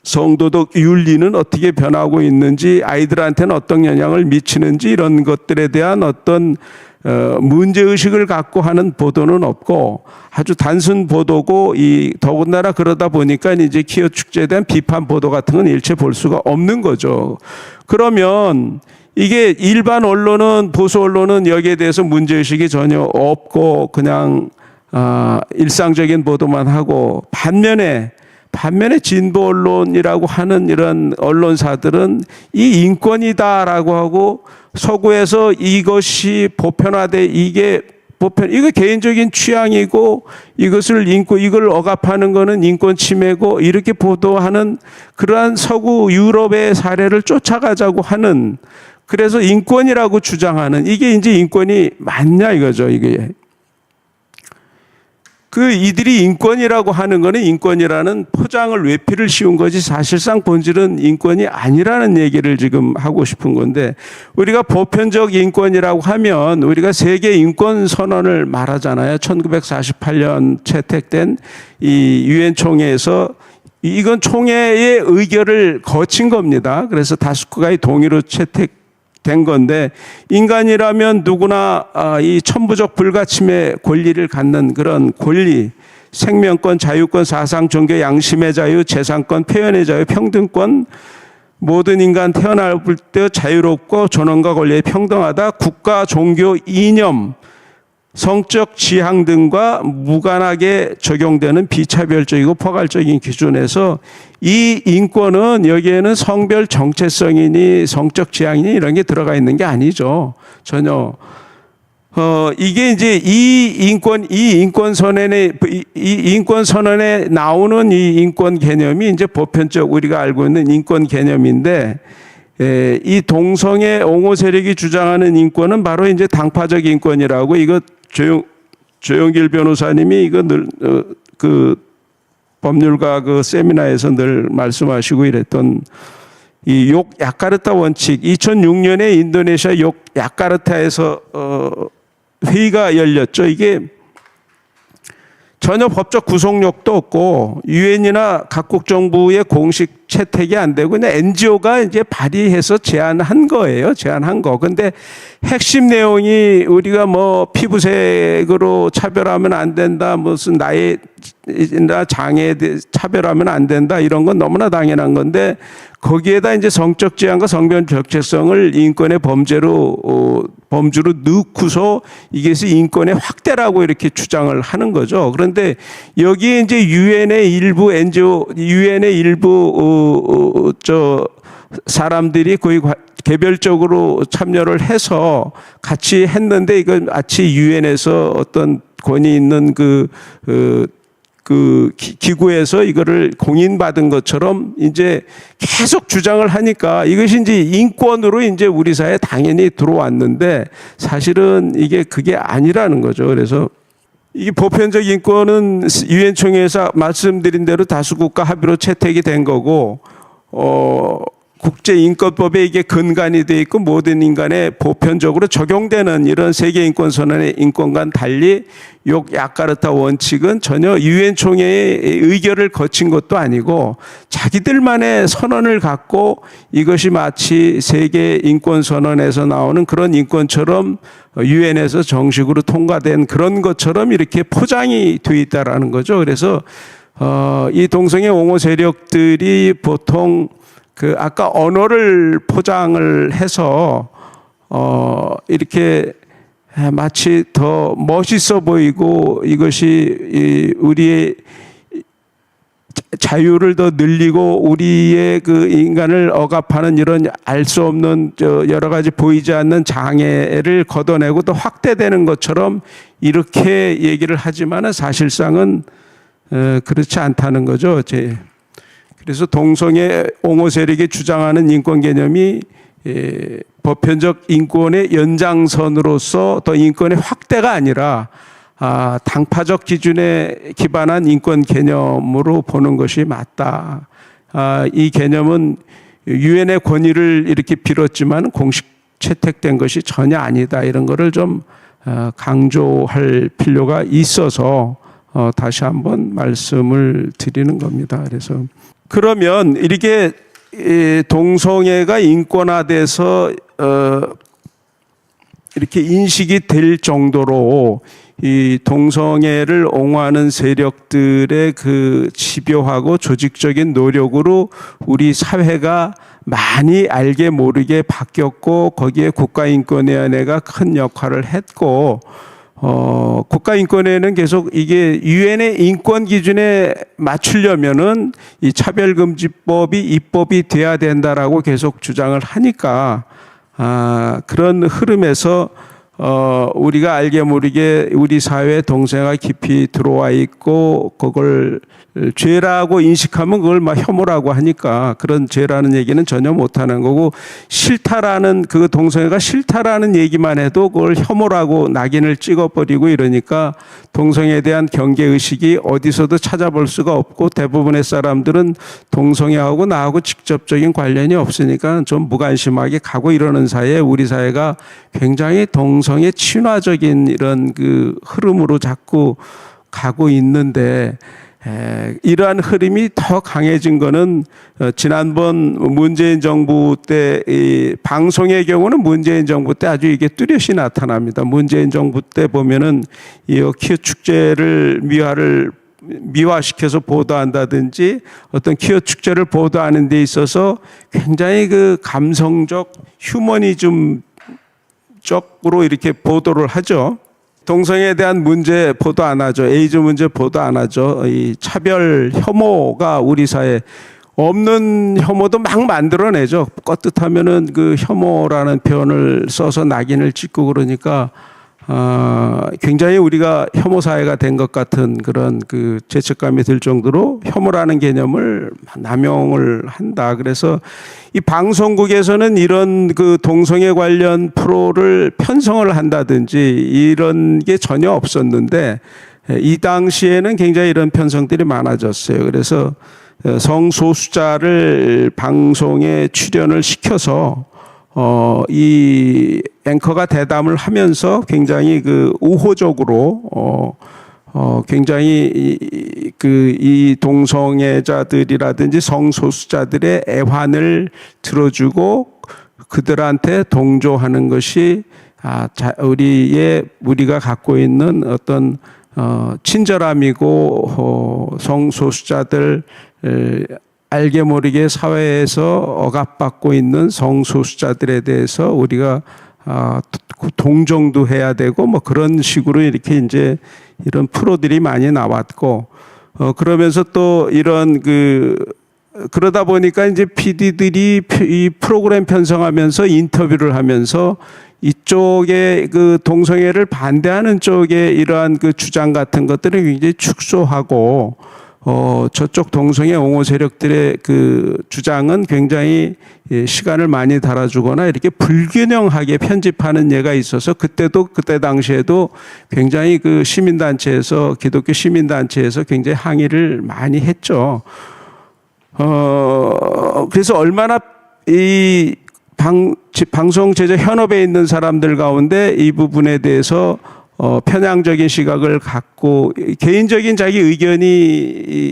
성도덕 윤리는 어떻게 변하고 있는지, 아이들한테는 어떤 영향을 미치는지 이런 것들에 대한 어떤 문제의식을 갖고 하는 보도는 없고 아주 단순 보도고, 더군다나 그러다 보니까 이제 기후 축제에 대한 비판 보도 같은 건 일체 볼 수가 없는 거죠. 그러면 이게 일반 언론은, 보수 언론은 여기에 대해서 문제의식이 전혀 없고 그냥 일상적인 보도만 하고, 반면에 진보 언론이라고 하는 이런 언론사들은 이 인권이다라고 하고 서구에서 이것이 이거 개인적인 취향이고 이걸 억압하는 거는 인권 침해고 이렇게 보도하는 그러한 서구 유럽의 사례를 쫓아가자고 하는, 그래서 인권이라고 주장하는, 이게 이제 인권이 맞냐 이거죠, 이게. 이들이 인권이라고 하는 거는 인권이라는 포장을 외피를 씌운 거지 사실상 본질은 인권이 아니라는 얘기를 지금 하고 싶은 건데, 우리가 보편적 인권이라고 하면 우리가 세계 인권 선언을 말하잖아요. 1948년 채택된 이 유엔 총회에서, 이건 총회의 의결을 거친 겁니다. 그래서 다수국가의 동의로 채택된 건데, 인간이라면 누구나 이 천부적 불가침의 권리를 갖는 그런 권리, 생명권, 자유권, 사상, 종교, 양심의 자유, 재산권, 표현의 자유, 평등권, 모든 인간 태어날 때 자유롭고 존엄과 권리에 평등하다, 국가, 종교, 이념, 성적 지향 등과 무관하게 적용되는 비차별적이고 포괄적인 기준에서 이 인권은, 여기에는 성별 정체성이니 성적 지향이니 이런 게 들어가 있는 게 아니죠. 전혀. 이게 이제 이 인권 선언에 나오는 이 인권 개념이 이제 보편적 우리가 알고 있는 인권 개념인데, 이 동성애 옹호 세력이 주장하는 인권은 바로 이제 당파적 인권이라고, 이거 조영길 변호사님이 이거 늘 법률가 세미나에서 늘 말씀하시고 이랬던 이 야카르타 원칙, 2006년에 인도네시아 야카르타에서 회의가 열렸죠. 이게 전혀 법적 구속력도 없고 유엔이나 각국 정부의 공식 채택이 안 되고 그냥 NGO가 이제 발의해서 제안한 거예요. 제안한 거. 근데 핵심 내용이 우리가 뭐 피부색으로 차별하면 안 된다, 무슨 나이나 장애에 대해 차별하면 안 된다, 이런 건 너무나 당연한 건데, 거기에다 이제 성적 지향과 성별 적체성을 인권의 범주로 넣고서 이것이 인권의 확대라고 이렇게 주장을 하는 거죠. 그런데 여기에 이제 유엔의 일부 사람들이 거의 개별적으로 참여를 해서 같이 했는데, 이건 마치 유엔에서 어떤 권위 있는 기구에서 이거를 공인받은 것처럼 이제 계속 주장을 하니까 이것이 이제 인권으로 이제 우리 사회에 당연히 들어왔는데, 사실은 그게 아니라는 거죠. 그래서 이 보편적 인권은 유엔 총회에서 말씀드린 대로 다수국가 합의로 채택이 된 거고, 국제인권법에 이게 근간이 돼 있고 모든 인간에 보편적으로 적용되는 이런 세계인권선언의 인권과는 달리 야카르타 원칙은 전혀 유엔 총회의 의결을 거친 것도 아니고 자기들만의 선언을 갖고 이것이 마치 세계인권선언에서 나오는 그런 인권처럼 유엔에서 정식으로 통과된 그런 것처럼 이렇게 포장이 돼 있다라는 거죠. 그래서 이 동성애 옹호 세력들이 보통 그 아까 언어를 포장을 해서 이렇게 마치 더 멋있어 보이고 이것이 우리의 자유를 더 늘리고 우리의 그 인간을 억압하는 이런 알 수 없는 여러 가지 보이지 않는 장애를 걷어내고 또 확대되는 것처럼 이렇게 얘기를 하지만은 사실상은 그렇지 않다는 거죠. 그래서 동성애 옹호 세력이 주장하는 인권 개념이 보편적 인권의 연장선으로서 더 인권의 확대가 아니라 당파적 기준에 기반한 인권 개념으로 보는 것이 맞다. 이 개념은 유엔의 권위를 이렇게 빌었지만 공식 채택된 것이 전혀 아니다. 이런 거를 좀 강조할 필요가 있어서 다시 한번 말씀을 드리는 겁니다. 그래서 그러면 이렇게 동성애가 인권화돼서 이렇게 인식이 될 정도로 이 동성애를 옹호하는 세력들의 그 집요하고 조직적인 노력으로 우리 사회가 많이 알게 모르게 바뀌었고 거기에 국가인권위원회가 큰 역할을 했고 국가인권위원회는 계속 이게 유엔의 인권 기준에 맞추려면은 이 차별금지법이 입법이 돼야 된다라고 계속 주장을 하니까 그런 흐름에서 우리가 알게 모르게 우리 사회에 동성애가 깊이 들어와 있고 그걸 죄라고 인식하면 그걸 막 혐오라고 하니까 그런 죄라는 얘기는 전혀 못하는 거고 싫다라는 그 동성애가 싫다라는 얘기만 해도 그걸 혐오라고 낙인을 찍어버리고 이러니까 동성애에 대한 경계의식이 어디서도 찾아볼 수가 없고 대부분의 사람들은 동성애하고 나하고 직접적인 관련이 없으니까 좀 무관심하게 가고 이러는 사이에 우리 사회가 굉장히 동성애 친화적인 이런 그 흐름으로 자꾸 가고 있는데 이러한 흐름이 더 강해진 거는 지난번 문재인 정부 때 이 방송의 경우는 문재인 정부 때 아주 이게 뚜렷이 나타납니다. 문재인 정부 때 보면은 이 퀴어 축제를 미화시켜서 보도한다든지 어떤 퀴어 축제를 보도하는 데 있어서 굉장히 그 감성적 휴머니즘 쪽으로 이렇게 보도를 하죠. 동성애에 대한 문제 보도 안 하죠. 에이즈 문제 보도 안 하죠. 이 차별 혐오가 우리 사회에 없는 혐오도 막 만들어내죠. 껐듯하면은 그 혐오라는 표현을 써서 낙인을 찍고 그러니까 굉장히 우리가 혐오 사회가 된 것 같은 그런 그 죄책감이 들 정도로 혐오라는 개념을 남용을 한다. 그래서 이 방송국에서는 이런 그 동성애 관련 프로를 편성을 한다든지 이런 게 전혀 없었는데 이 당시에는 굉장히 이런 편성들이 많아졌어요. 그래서 성소수자를 방송에 출연을 시켜서 이 앵커가 대담을 하면서 굉장히 그 우호적으로 굉장히 이 동성애자들이라든지 성소수자들의 애환을 들어주고 그들한테 동조하는 것이 우리가 갖고 있는 어떤 친절함이고 성소수자들 알게 모르게 사회에서 억압받고 있는 성소수자들에 대해서 우리가 동정도 해야 되고 뭐 그런 식으로 이렇게 이제 이런 프로들이 많이 나왔고 그러면서 또 이런 그러다 보니까 이제 PD들이 이 프로그램 편성하면서 인터뷰를 하면서 이쪽에 그 동성애를 반대하는 쪽에 이러한 그 주장 같은 것들을 굉장히 축소하고 저쪽 동성애 옹호 세력들의 그 주장은 굉장히 시간을 많이 달아주거나 이렇게 불균형하게 편집하는 예가 있어서 그때 당시에도 굉장히 그 시민단체에서 기독교 시민단체에서 굉장히 항의를 많이 했죠. 그래서 얼마나 이 방송 제작 현업에 있는 사람들 가운데 이 부분에 대해서 편향적인 시각을 갖고 개인적인 자기 의견이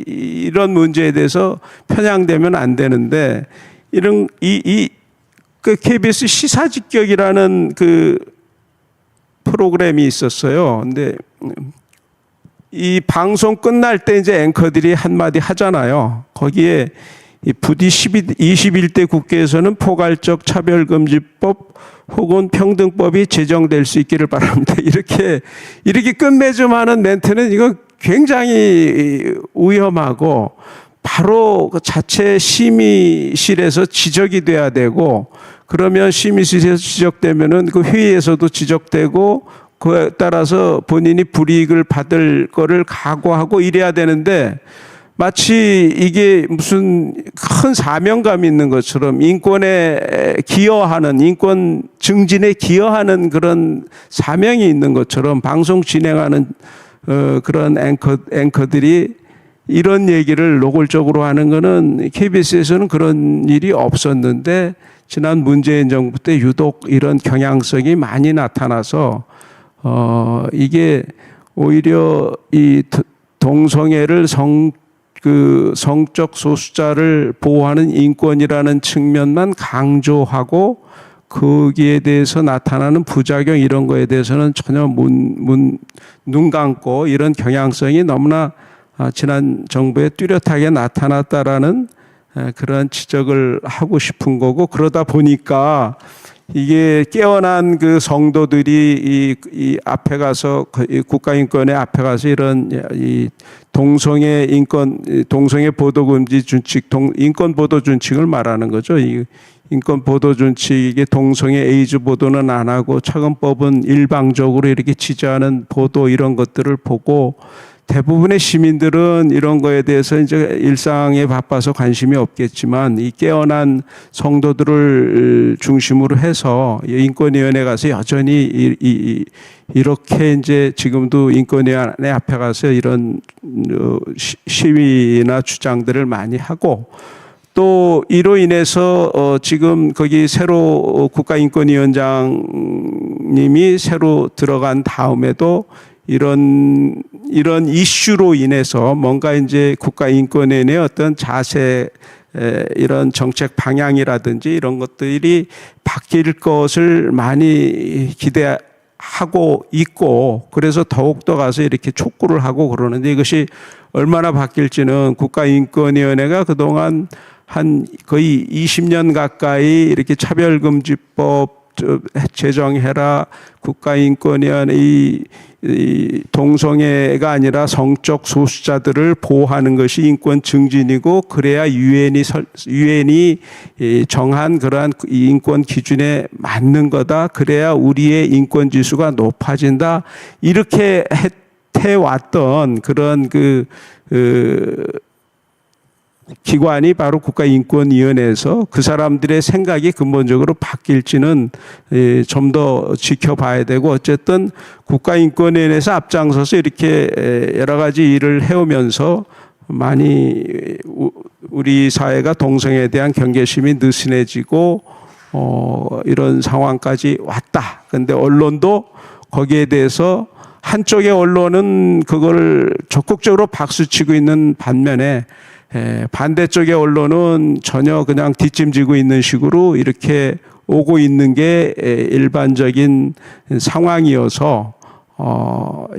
이런 문제에 대해서 편향되면 안 되는데 이런 그 KBS 시사직격이라는 그 프로그램이 있었어요. 근데 이 방송 끝날 때 이제 앵커들이 한마디 하잖아요. 거기에 이 부디 21대 국회에서는 포괄적 차별금지법 혹은 평등법이 제정될 수 있기를 바랍니다. 이렇게 끝맺음하는 멘트는 이거 굉장히 위험하고 바로 그 자체 심의실에서 지적이 돼야 되고, 그러면 심의실에서 지적되면은 그 회의에서도 지적되고, 그에 따라서 본인이 불이익을 받을 거를 각오하고 이래야 되는데, 마치 이게 무슨 큰 사명감이 있는 것처럼 인권에 기여하는, 인권 증진에 기여하는 그런 사명이 있는 것처럼 방송 진행하는 그런 앵커들이 이런 얘기를 노골적으로 하는 거는, KBS에서는 그런 일이 없었는데 지난 문재인 정부 때 유독 이런 경향성이 많이 나타나서 이게 오히려 이 동성애를 성적 소수자를 보호하는 인권이라는 측면만 강조하고, 거기에 대해서 나타나는 부작용 이런 거에 대해서는 전혀 눈 감고, 이런 경향성이 너무나 지난 정부에 뚜렷하게 나타났다라는 그런 지적을 하고 싶은 거고, 그러다 보니까 이게 깨어난 그 성도들이 이 앞에 가서, 국가인권회 앞에 가서 이런 이 동성애 보도금지 준칙, 인권 보도 준칙을 말하는 거죠. 이 인권 보도 준칙에 동성애 에이즈 보도는 안 하고 차관법은 일방적으로 이렇게 지지하는 보도, 이런 것들을 보고 대부분의 시민들은 이런 거에 대해서 이제 일상에 바빠서 관심이 없겠지만, 이 깨어난 성도들을 중심으로 해서 인권위원회 가서 여전히 이렇게 이제 지금도 인권위원회 앞에 가서 이런 시위나 주장들을 많이 하고, 또 이로 인해서 지금 거기 새로 국가인권위원장님이 새로 들어간 다음에도 이런 이슈로 인해서 뭔가 이제 국가인권위원회의 어떤 자세, 이런 정책 방향이라든지 이런 것들이 바뀔 것을 많이 기대하고 있고, 그래서 더욱더 가서 이렇게 촉구를 하고 그러는데, 이것이 얼마나 바뀔지는 국가인권위원회가 그동안 한 거의 20년 가까이 이렇게 차별금지법 제정해라, 국가인권위원회 이 동성애가 아니라 성적 소수자들을 보호하는 것이 인권 증진이고, 그래야 유엔이 정한 그러한 인권 기준에 맞는 거다, 그래야 우리의 인권 지수가 높아진다, 이렇게 해왔던 그런 기관이 바로 국가인권위원회에서, 그 사람들의 생각이 근본적으로 바뀔지는 좀 더 지켜봐야 되고, 어쨌든 국가인권위원회에서 앞장서서 이렇게 여러 가지 일을 해오면서 많이 우리 사회가 동성애에 대한 경계심이 느슨해지고 이런 상황까지 왔다. 그런데 언론도 거기에 대해서, 한쪽의 언론은 그걸 적극적으로 박수치고 있는 반면에 반대쪽의 언론은 전혀 그냥 뒷짐지고 있는 식으로 이렇게 오고 있는 게 일반적인 상황이어서,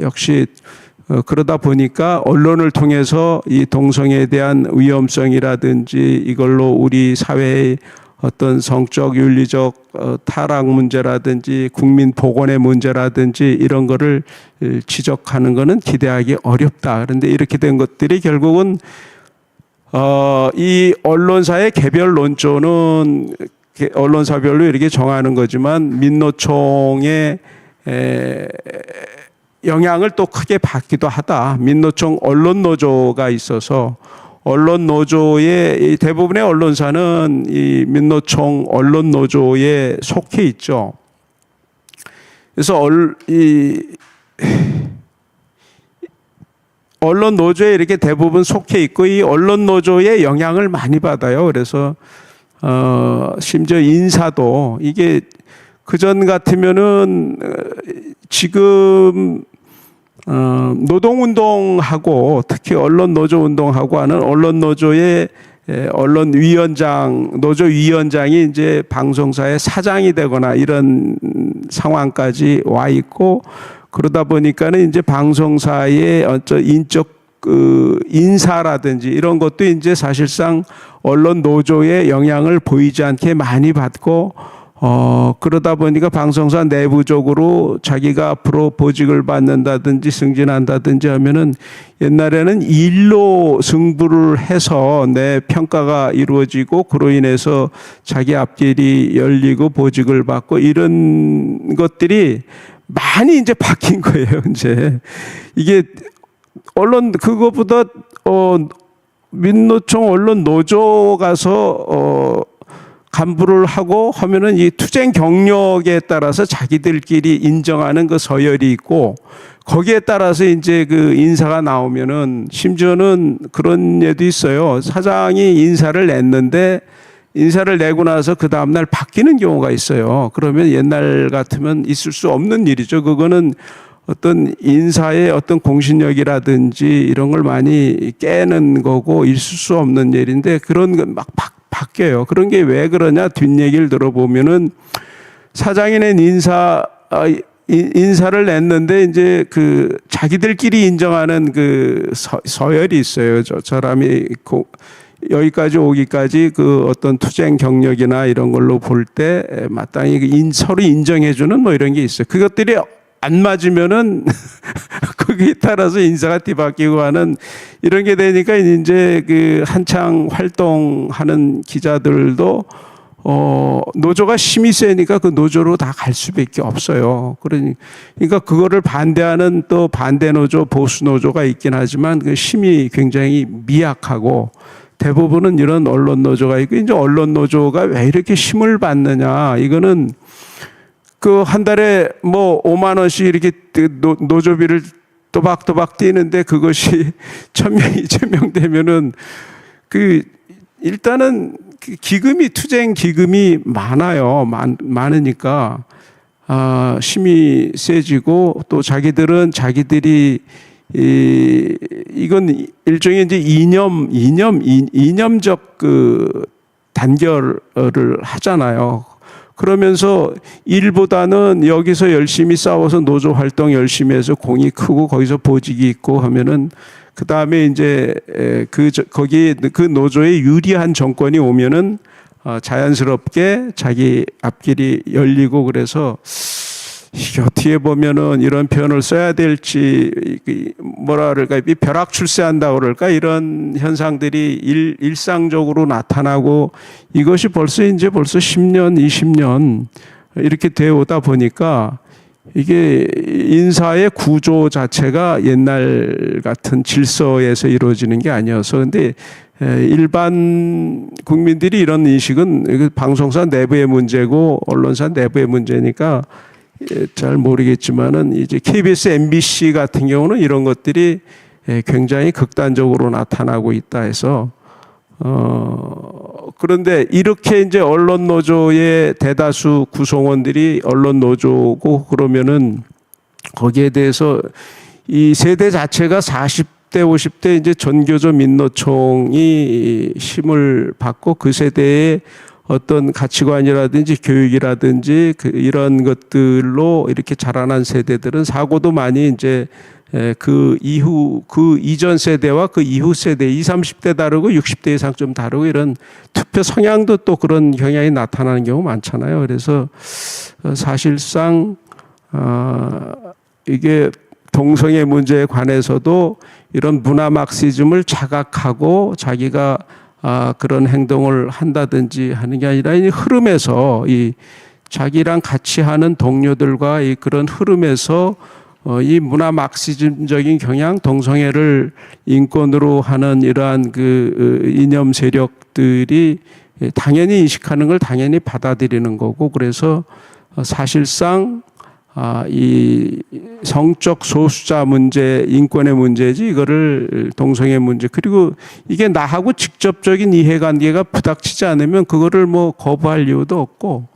역시 그러다 보니까 언론을 통해서 이 동성애에 대한 위험성이라든지 이걸로 우리 사회의 어떤 성적 윤리적 타락 문제라든지 국민 복원의 문제라든지 이런 거를 지적하는 거는 기대하기 어렵다. 그런데 이렇게 된 것들이 결국은 이 언론사의 개별 논조는 언론사별로 이렇게 정하는 거지만, 민노총의 영향을 또 크게 받기도 하다. 민노총 언론노조가 있어서, 언론노조의 대부분의 언론사는 이 민노총 언론노조에 속해 있죠. 그래서 언론 노조에 이렇게 대부분 속해 있고, 이 언론 노조의 영향을 많이 받아요. 그래서 심지어 인사도, 이게 그전 같으면은 지금 노동운동하고 특히 언론 노조 운동하고 하는 언론 노조의 노조위원장이 이제 방송사의 사장이 되거나 이런 상황까지 와 있고, 그러다 보니까는 이제 방송사의 인적 인사라든지 이런 것도 이제 사실상 언론 노조의 영향을 보이지 않게 많이 받고 그러다 보니까 방송사 내부적으로 자기가 앞으로 보직을 받는다든지 승진한다든지 하면은 옛날에는 일로 승부를 해서 내 평가가 이루어지고 그로 인해서 자기 앞길이 열리고 보직을 받고 이런 것들이 많이 이제 바뀐 거예요. 이제 이게 언론 그거보다 민노총 언론 노조 가서 간부를 하고 하면은 이 투쟁 경력에 따라서 자기들끼리 인정하는 그 서열이 있고 거기에 따라서 이제 그 인사가 나오면은 심지어는 그런 예도 있어요. 사장이 인사를 냈는데 인사를 내고 나서 그 다음날 바뀌는 경우가 있어요. 그러면 옛날 같으면 있을 수 없는 일이죠. 그거는 어떤 인사의 어떤 공신력이라든지 이런 걸 많이 깨는 거고 있을 수 없는 일인데 그런 건 막 바뀌어요. 그런 게 왜 그러냐 뒷얘기를 들어보면은 사장이 낸 인사를 냈는데 이제 그 자기들끼리 인정하는 그 서열이 있어요. 저 사람이 여기까지 오기까지 그 어떤 투쟁 경력이나 이런 걸로 볼 때 마땅히 서로 인정해주는 뭐 이런 게 있어요. 그것들이 안 맞으면은 거기에 따라서 인사가 뒤바뀌고 하는 이런 게 되니까 이제 그 한창 활동하는 기자들도 노조가 힘이 세니까 그 노조로 다 갈 수밖에 없어요. 그러니까 그거를 반대하는 또 반대 노조, 보수 노조가 있긴 하지만 그 힘이 굉장히 미약하고 대부분은 이런 언론 노조가 있고 이제 언론 노조가 왜 이렇게 힘을 받느냐 이거는 그 한 달에 뭐 5만 원씩 이렇게 노조비를 또박또박 뛰는데 그것이 1,000명, 2,000명 되면은 그 일단은 기금이 투쟁 기금이 많아요. 많으니까 힘이 세지고 또 자기들은 자기들이 이건 일종의 이제 이념적 그 단결을 하잖아요. 그러면서 일보다는 여기서 열심히 싸워서 노조 활동 열심히 해서 공이 크고 거기서 보직이 있고 하면은 그 다음에 이제 거기 그 노조에 유리한 정권이 오면은 자연스럽게 자기 앞길이 열리고 그래서 이게 어떻게 보면은 이런 표현을 써야 될지 뭐라 그럴까 벼락출세한다고 그럴까 이런 현상들이 일상적으로 나타나고 이것이 벌써 10년, 20년 이렇게 되어 오다 보니까 이게 인사의 구조 자체가 옛날 같은 질서에서 이루어지는 게 아니어서 근데 일반 국민들이 이런 인식은 방송사 내부의 문제고 언론사 내부의 문제니까 잘 모르겠지만은 이제 KBS, MBC 같은 경우는 이런 것들이 굉장히 극단적으로 나타나고 있다 해서 그런데 이렇게 이제 언론 노조의 대다수 구성원들이 언론 노조고 그러면은 거기에 대해서 이 세대 자체가 40대, 50대 이제 전교조 민노총이 힘을 받고 그 세대의 어떤 가치관이라든지 교육이라든지 이런 것들로 이렇게 자라난 세대들은 사고도 많이 이제 그 이전 세대와 그 이후 세대 20, 30대 다르고 60대 이상 좀 다르고 이런 투표 성향도 또 그런 경향이 나타나는 경우 많잖아요. 그래서 사실상 이게 동성애 문제에 관해서도 이런 문화 막시즘을 자각하고 자기가 그런 행동을 한다든지 하는 게 아니라 이 흐름에서 이 자기랑 같이 하는 동료들과 이 그런 흐름에서 이 문화 막시즘적인 경향, 동성애를 인권으로 하는 이러한 그 이념 세력들이 당연히 인식하는 걸 당연히 받아들이는 거고 그래서 사실상 이 성적 소수자 문제, 인권의 문제지 이거를 동성애 문제 그리고 이게 나하고 직접적인 이해관계가 부닥치지 않으면 그거를 뭐 거부할 이유도 없고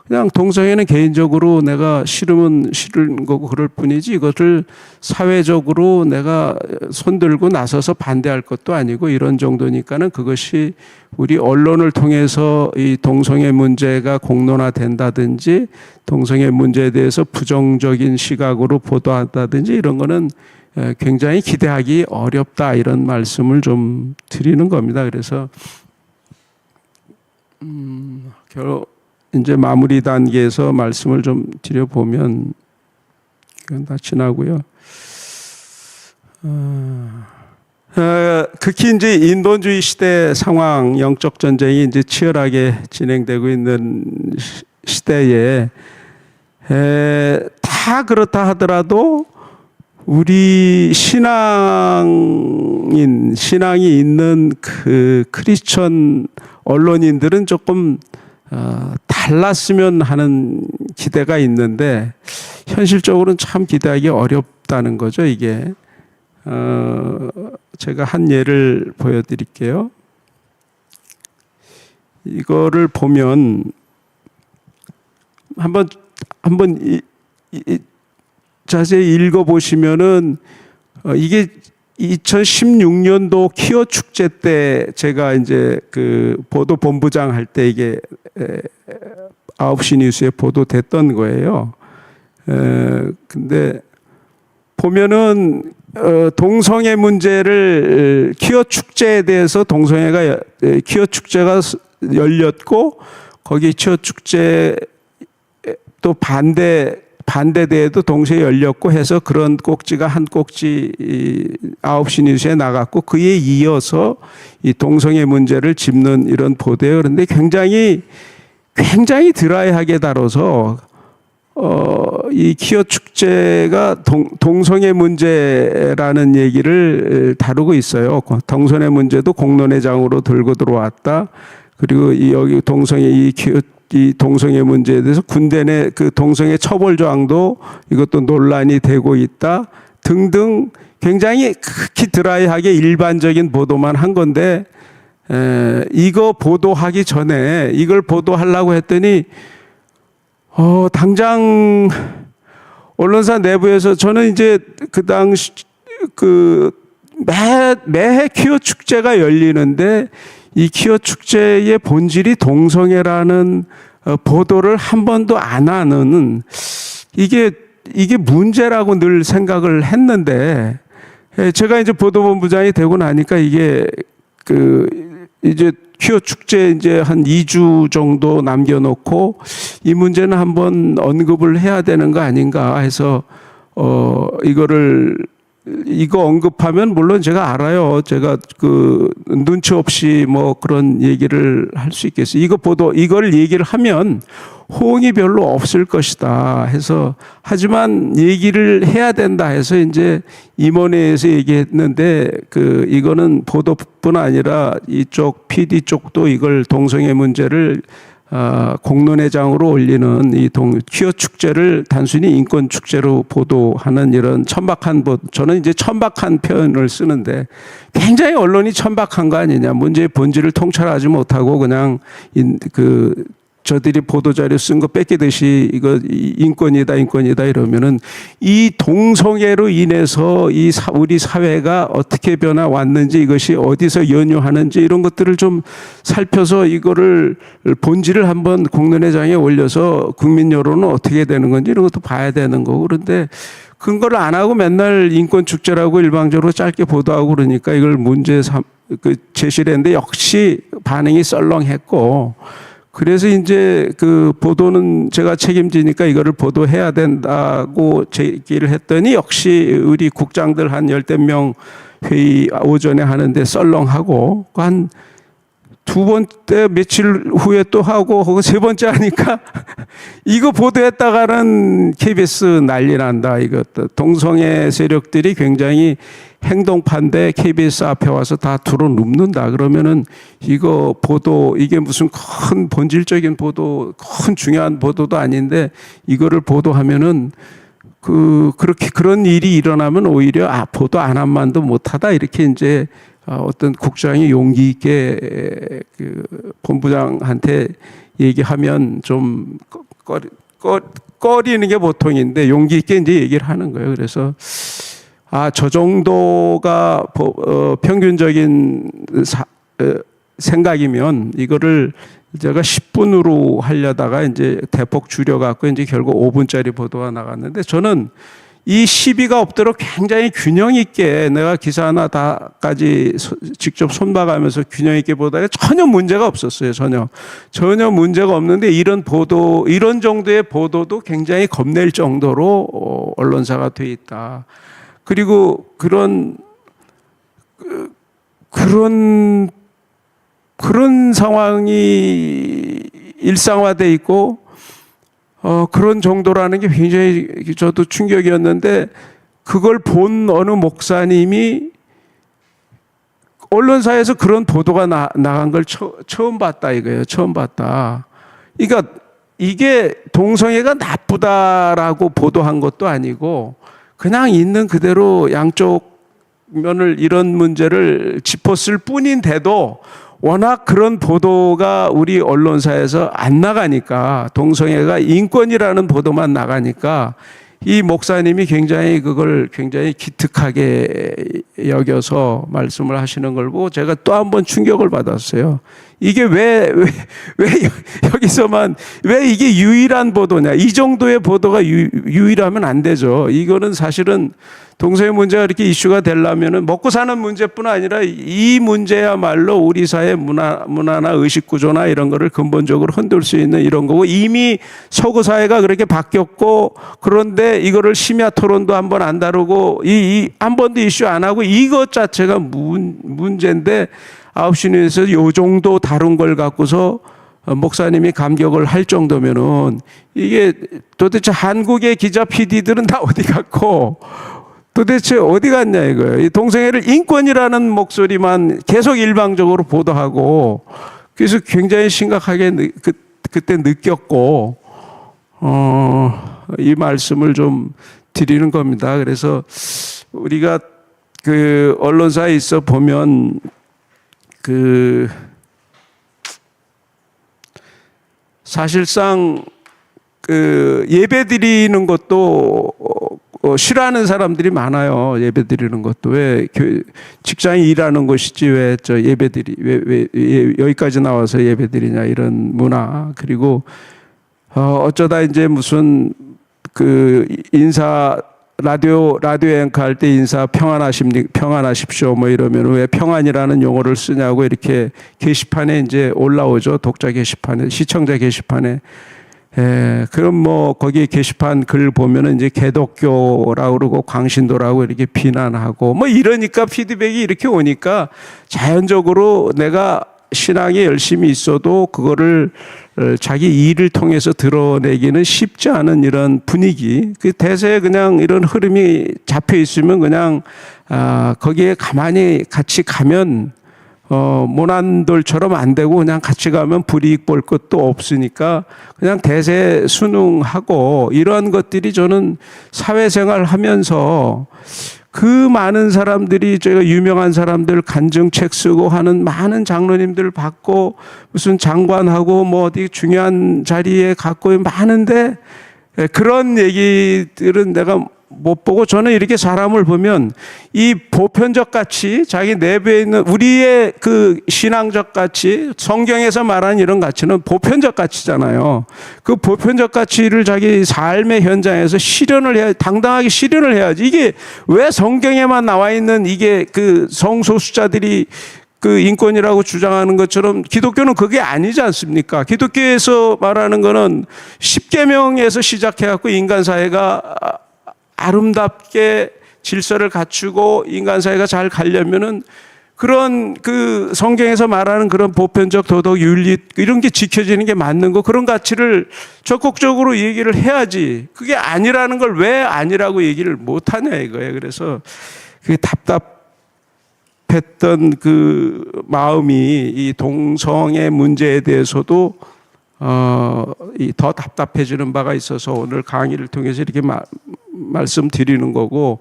그냥 동성애는 개인적으로 내가 싫으면 싫은 거고 그럴 뿐이지 이것을 사회적으로 내가 손들고 나서서 반대할 것도 아니고 이런 정도니까는 그것이 우리 언론을 통해서 이 동성애 문제가 공론화된다든지 동성애 문제에 대해서 부정적인 시각으로 보도한다든지 이런 거는 굉장히 기대하기 어렵다 이런 말씀을 좀 드리는 겁니다. 그래서 이제 마무리 단계에서 말씀을 좀 드려보면 이건 다 지나고요. 극히 이제 인본주의 시대 상황, 영적 전쟁이 이제 치열하게 진행되고 있는 시대에 다 그렇다 하더라도 우리 신앙이 있는 그 크리스천 언론인들은 조금 달랐으면 하는 기대가 있는데 현실적으로는 참 기대하기 어렵다는 거죠, 이게. 제가 한 예를 보여드릴게요. 이거를 보면 한번 자세히 읽어보시면은 이게 2016년도 키어 축제 때 제가 이제 그 보도 본부장 할 때 이게 9시 뉴스에 보도됐던 거예요. 근데 보면은 동성애 문제를 키어 축제에 대해서 키어 축제가 열렸고 거기 키어 축제 또 반대대회도 동시에 열렸고 해서 그런 꼭지가 한 꼭지 9시 뉴스에 나갔고 그에 이어서 이 동성애 문제를 짚는 이런 보도예요. 그런데 굉장히 드라이하게 다뤄서 이 키어 축제가 동성애 문제라는 얘기를 다루고 있어요. 동성애 문제도 공론회장으로 들고 들어왔다. 그리고 여기 이 동성애 문제에 대해서 군대 내 그 동성애 처벌 조항도 이것도 논란이 되고 있다 등등 굉장히 극히 드라이하게 일반적인 보도만 한 건데 이거 보도하기 전에 이걸 보도하려고 했더니 당장 언론사 내부에서 저는 이제 그 당시 매해 키어 축제가 열리는데 이 키어 축제의 본질이 동성애라는 보도를 한 번도 안 하는 이게 문제라고 늘 생각을 했는데 제가 이제 보도본부장이 되고 나니까 이게 이제 키어 축제 이제 한 2주 정도 남겨놓고 이 문제는 한번 언급을 해야 되는 거 아닌가 해서 이거 언급하면 물론 제가 알아요. 제가 그 눈치 없이 뭐 그런 얘기를 할 수 있겠어요. 이걸 얘기를 하면 호응이 별로 없을 것이다 해서 하지만 얘기를 해야 된다 해서 이제 임원회에서 얘기했는데 이거는 보도뿐 아니라 이쪽 PD 쪽도 이걸 동성애 문제를 공론회장으로 올리는 이 키어 축제를 단순히 인권 축제로 보도하는 이런 저는 이제 천박한 표현을 쓰는데 굉장히 언론이 천박한 거 아니냐. 문제의 본질을 통찰하지 못하고 그냥 저들이 보도자료 쓴 거 뺏기듯이 이거 인권이다 이러면은 이 동성애로 인해서 우리 사회가 어떻게 변화왔는지 이것이 어디서 연유하는지 이런 것들을 좀 살펴서 이거를 본질을 한번 공론회장에 올려서 국민 여론은 어떻게 되는 건지 이런 것도 봐야 되는 거고 그런데 그런 걸 안 하고 맨날 인권 축제라고 일방적으로 짧게 보도하고 그러니까 이걸 제시를 했는데 역시 반응이 썰렁했고 그래서 이제 그 보도는 제가 책임지니까 이거를 보도해야 된다고 제기를 했더니 역시 우리 국장들 한 10명 회의 오전에 하는데 썰렁하고 한 두 번째 며칠 후에 또 하고 세 번째 하니까 이거 보도했다가는 KBS 난리 난다. 이것도 동성애 세력들이 굉장히 행동판데 KBS 앞에 와서 다 들어눕는다. 그러면은 이거 이게 무슨 큰 본질적인 보도, 큰 중요한 보도도 아닌데 이거를 보도하면은 그런 일이 일어나면 오히려 보도 안 한 만도 못하다. 이렇게 이제 어떤 국장이 용기 있게 본부장한테 얘기하면 좀 꺼리는 게 보통인데 용기 있게 이제 얘기를 하는 거예요. 그래서 저 정도가 평균적인 생각이면 이거를 제가 10분으로 하려다가 이제 대폭 줄여갖고 이제 결국 5분짜리 보도가 나갔는데 저는 이 시비가 없도록 굉장히 균형 있게 내가 기사 하나 다까지 직접 손봐가면서 균형 있게 보다가 전혀 문제가 없었어요. 전혀 문제가 없는데 이런 정도의 보도도 굉장히 겁낼 정도로 언론사가 돼 있다. 그리고 그런 상황이 일상화돼 있고 그런 정도라는 게 굉장히 저도 충격이었는데, 그걸 본 어느 목사님이 언론사에서 그런 보도가 나간 걸 처음 봤다 이거예요. 처음 봤다. 그러니까 이게 동성애가 나쁘다라고 보도한 것도 아니고 그냥 있는 그대로 양쪽 면을 이런 문제를 짚었을 뿐인데도 워낙 그런 보도가 우리 언론사에서 안 나가니까, 동성애가 인권이라는 보도만 나가니까 이 목사님이 그걸 굉장히 기특하게 여겨서 말씀을 하시는 걸 보고 제가 또 한 번 충격을 받았어요. 이게 왜 여기서만, 왜 이게 유일한 보도냐. 이 정도의 보도가 유일하면 안 되죠. 이거는 사실은 동성애 문제가 이렇게 이슈가 되려면은 먹고 사는 문제뿐 아니라 이 문제야말로 우리 사회 문화나 의식 구조나 이런 거를 근본적으로 흔들 수 있는 이런 거고, 이미 서구 사회가 그렇게 바뀌었고, 그런데 이거를 심야 토론도 한번 안 다루고 한 번도 이슈 안 하고 이것 자체가 문제인데 9시 뉴스에서 요 정도 다룬 걸 갖고서 목사님이 감격을 할 정도면은 이게 도대체 한국의 기자 PD들은 다 어디 갔고 도대체 어디 갔냐 이거예요. 이 동성애를 인권이라는 목소리만 계속 일방적으로 보도하고, 그래서 굉장히 심각하게 그때 느꼈고, 이 말씀을 좀 드리는 겁니다. 그래서 우리가 그 언론사에 있어 보면 사실상 예배 드리는 것도 싫어하는 사람들이 많아요. 예배 드리는 것도. 왜 직장에 일하는 것이지 왜 여기까지 나와서 예배 드리냐, 이런 문화. 그리고 어쩌다 이제 무슨 인사 라디오 앵커 할 때 인사 평안하십시오 뭐 이러면 왜 평안이라는 용어를 쓰냐고 이렇게 게시판에 이제 올라오죠. 독자 게시판에, 시청자 게시판에. 그럼 뭐 거기 게시판 글 보면은 이제 개독교라고 그러고 광신도라고 이렇게 비난하고 뭐 이러니까 피드백이 이렇게 오니까 자연적으로 내가 신앙에 열심히 있어도 그거를 자기 일을 통해서 드러내기는 쉽지 않은 이런 분위기, 그 대세에 그냥 이런 흐름이 잡혀 있으면 그냥 거기에 가만히 같이 가면 모난돌처럼 안 되고 그냥 같이 가면 불이익 볼 것도 없으니까 그냥 대세 순응하고, 이러한 것들이 저는 사회생활 하면서 그 많은 사람들이, 제가 유명한 사람들 간증책 쓰고 하는 많은 장로님들 받고 무슨 장관하고 뭐 어디 중요한 자리에 갖고 많은데 그런 얘기들은 내가 못 보고, 저는 이렇게 사람을 보면 이 보편적 가치, 자기 내부에 있는 우리의 그 신앙적 가치, 성경에서 말하는 이런 가치는 보편적 가치잖아요. 그 보편적 가치를 자기 삶의 현장에서 당당하게 실현을 해야지. 이게 왜 성경에만 나와 있는 이게 그 성소수자들이 그 인권이라고 주장하는 것처럼 기독교는 그게 아니지 않습니까? 기독교에서 말하는 거는 10계명에서 시작해갖고 인간 사회가 아름답게 질서를 갖추고 인간 사회가 잘 가려면은 그런 그 성경에서 말하는 그런 보편적 도덕 윤리 이런 게 지켜지는 게 맞는 거, 그런 가치를 적극적으로 얘기를 해야지. 그게 아니라는 걸 왜 아니라고 얘기를 못 하냐 이거예요. 그래서 그게 답답했던 그 마음이 이 동성애 문제에 대해서도 더 답답해지는 바가 있어서 오늘 강의를 통해서 이렇게 말씀드리는 거고,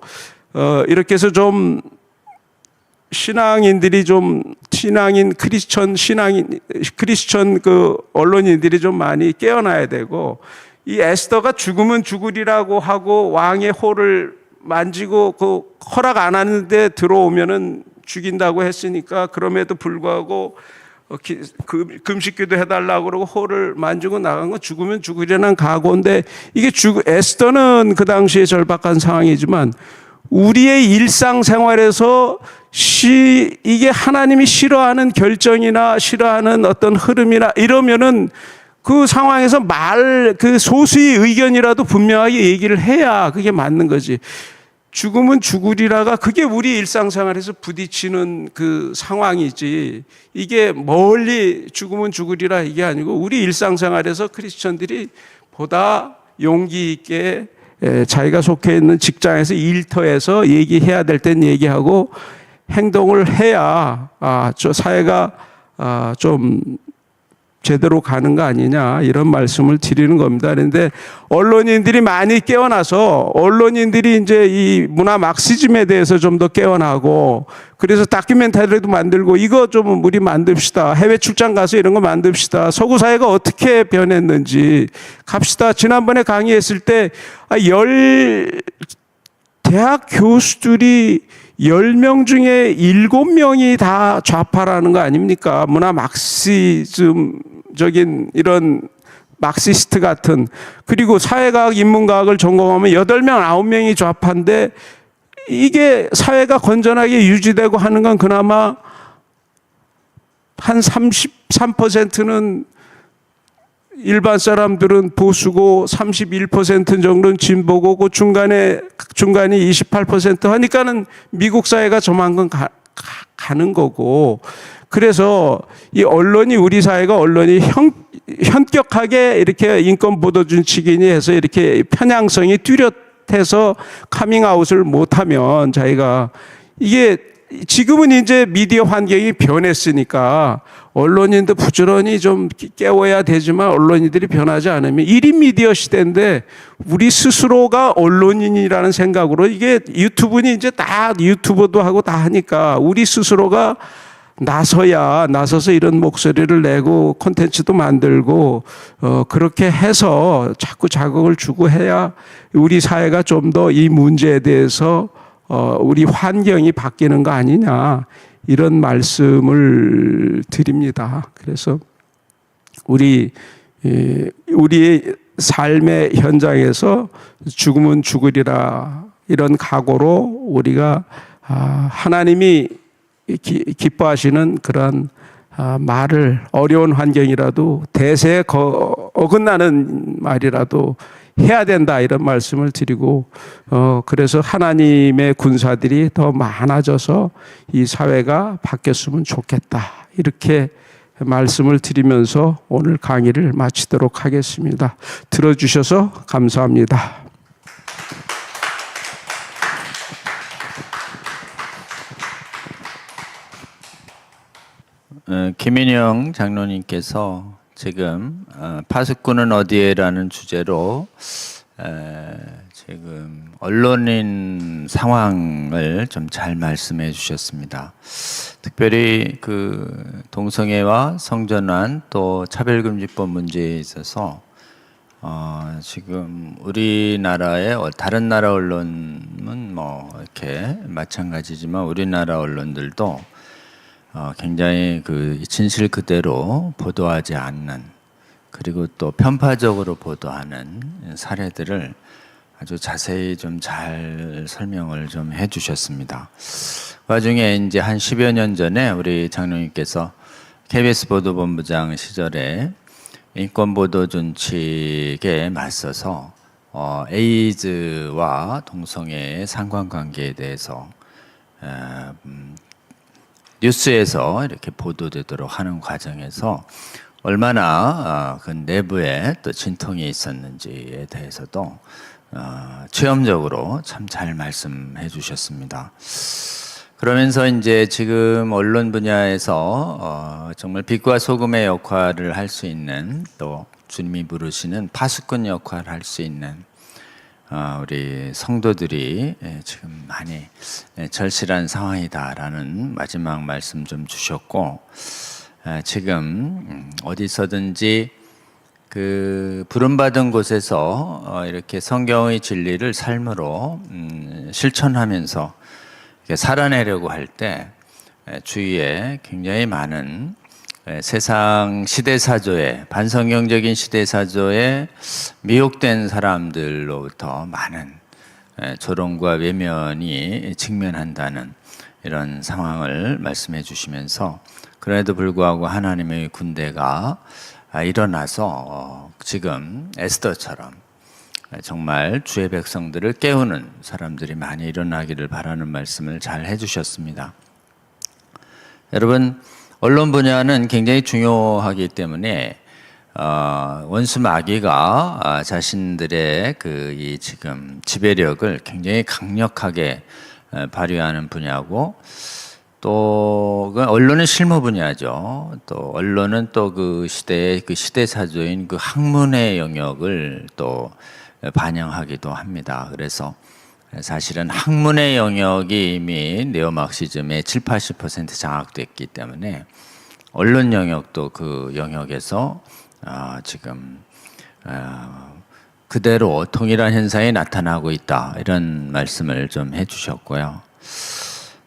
이렇게 해서 좀 크리스천 그 언론인들이 좀 많이 깨어나야 되고, 이 에스더가 죽으면 죽으리라고 하고 왕의 호를 만지고 그 허락 안 하는데 들어오면은 죽인다고 했으니까, 그럼에도 불구하고 금식기도 해달라고 그러고 호를 만지고 나간 건 죽으면 죽으려는 각오인데 이게 에스더는 그 당시에 절박한 상황이지만 우리의 일상생활에서 이게 하나님이 싫어하는 결정이나 싫어하는 어떤 흐름이나 이러면은 그 상황에서 그 소수의 의견이라도 분명하게 얘기를 해야 그게 맞는 거지. 죽으면 죽으리라가 그게 우리 일상생활에서 부딪히는 그 상황이지. 이게 멀리 죽으면 죽으리라 이게 아니고 우리 일상생활에서 크리스천들이 보다 용기 있게 자기가 속해 있는 직장에서 일터에서 얘기해야 될 땐 얘기하고 행동을 해야 저 사회가 좀 제대로 가는 거 아니냐 이런 말씀을 드리는 겁니다. 그런데 언론인들이 많이 깨어나서 언론인들이 이제 이 문화 막시즘에 대해서 좀 더 깨어나고 그래서 다큐멘터리도 만들고 이거 좀 우리 만듭시다. 해외 출장 가서 이런 거 만듭시다. 서구 사회가 어떻게 변했는지 갑시다. 지난번에 강의했을 때 대학 교수들이 10명 중에 7명이 다 좌파라는 거 아닙니까? 문화 막시즘적인 이런 막시스트 같은. 그리고 사회과학, 인문과학을 전공하면 8명, 9명이 좌파인데 이게 사회가 건전하게 유지되고 하는 건 그나마 한 33%는 일반 사람들은 보수고 31% 정도는 진보고 그 중간이 28% 하니까는 미국 사회가 저만큼 가는 거고. 그래서 이 언론이 우리 사회가 언론이 현격하게 이렇게 인권 보도 준칙이니 해서 이렇게 편향성이 뚜렷해서 카밍아웃을 못하면 자기가 이게 지금은 이제 미디어 환경이 변했으니까 언론인도 부지런히 좀 깨워야 되지만 언론인들이 변하지 않으면 1인 미디어 시대인데 우리 스스로가 언론인이라는 생각으로 이게 유튜브니 이제 다 유튜버도 하고 다 하니까 우리 스스로가 나서서 이런 목소리를 내고 콘텐츠도 만들고 그렇게 해서 자꾸 자극을 주고 해야 우리 사회가 좀 더 이 문제에 대해서 우리 환경이 바뀌는 거 아니냐 이런 말씀을 드립니다. 그래서 우리의 삶의 현장에서 죽으면 죽으리라 이런 각오로 우리가 하나님이 기뻐하시는 그런 말을 어려운 환경이라도 대세에 어긋나는 말이라도 해야 된다 이런 말씀을 드리고 그래서 하나님의 군사들이 더 많아져서 이 사회가 바뀌었으면 좋겠다 이렇게 말씀을 드리면서 오늘 강의를 마치도록 하겠습니다. 들어주셔서 감사합니다. 김인영 장로님께서 지금 파수꾼은 어디에라는 주제로 지금 언론인 상황을 좀 잘 말씀해 주셨습니다. 특별히 그 동성애와 성전환 또 차별금지법 문제에 있어서 지금 우리나라의 다른 나라 언론은 뭐 이렇게 마찬가지지만 우리나라 언론들도 굉장히 그 진실 그대로 보도하지 않는 그리고 또 편파적으로 보도하는 사례들을 아주 자세히 좀 잘 설명을 좀 해주셨습니다. 그 와중에 이제 한 10여 년 전에 우리 장로님께서 KBS 보도본부장 시절에 인권보도 준칙에 맞서서 에이즈와 동성애의 상관관계에 대해서 뉴스에서 이렇게 보도되도록 하는 과정에서 얼마나 그 내부에 또 진통이 있었는지에 대해서도 체험적으로 참 잘 말씀해 주셨습니다. 그러면서 이제 지금 언론 분야에서 정말 빛과 소금의 역할을 할 수 있는 또 주님이 부르시는 파수꾼 역할을 할 수 있는 우리 성도들이 지금 많이 절실한 상황이다라는 마지막 말씀 좀 주셨고 지금 어디서든지 그 부름받은 곳에서 이렇게 성경의 진리를 삶으로 실천하면서 살아내려고 할 때 주위에 굉장히 많은 세상 시대사조에 반성경적인 시대사조에 미혹된 사람들로부터 많은 조롱과 외면이 직면한다는 이런 상황을 말씀해 주시면서 그럼에도 불구하고 하나님의 군대가 일어나서 지금 에스더처럼 정말 주의 백성들을 깨우는 사람들이 많이 일어나기를 바라는 말씀을 잘 해주셨습니다. 여러분, 언론 분야는 굉장히 중요하기 때문에 원수 마귀가 자신들의 이 지금 지배력을 굉장히 강력하게 발휘하는 분야고, 또 언론은 실무 분야죠. 또 언론은 또 그 시대의 그 시대 사조인 그 학문의 영역을 또 반영하기도 합니다. 그래서 사실은 학문의 영역이 이미 네오마르크시즘의 70~80% 장악됐기 때문에 언론 영역도 그 영역에서 지금 그대로 동일한 현상이 나타나고 있다, 이런 말씀을 좀 해주셨고요.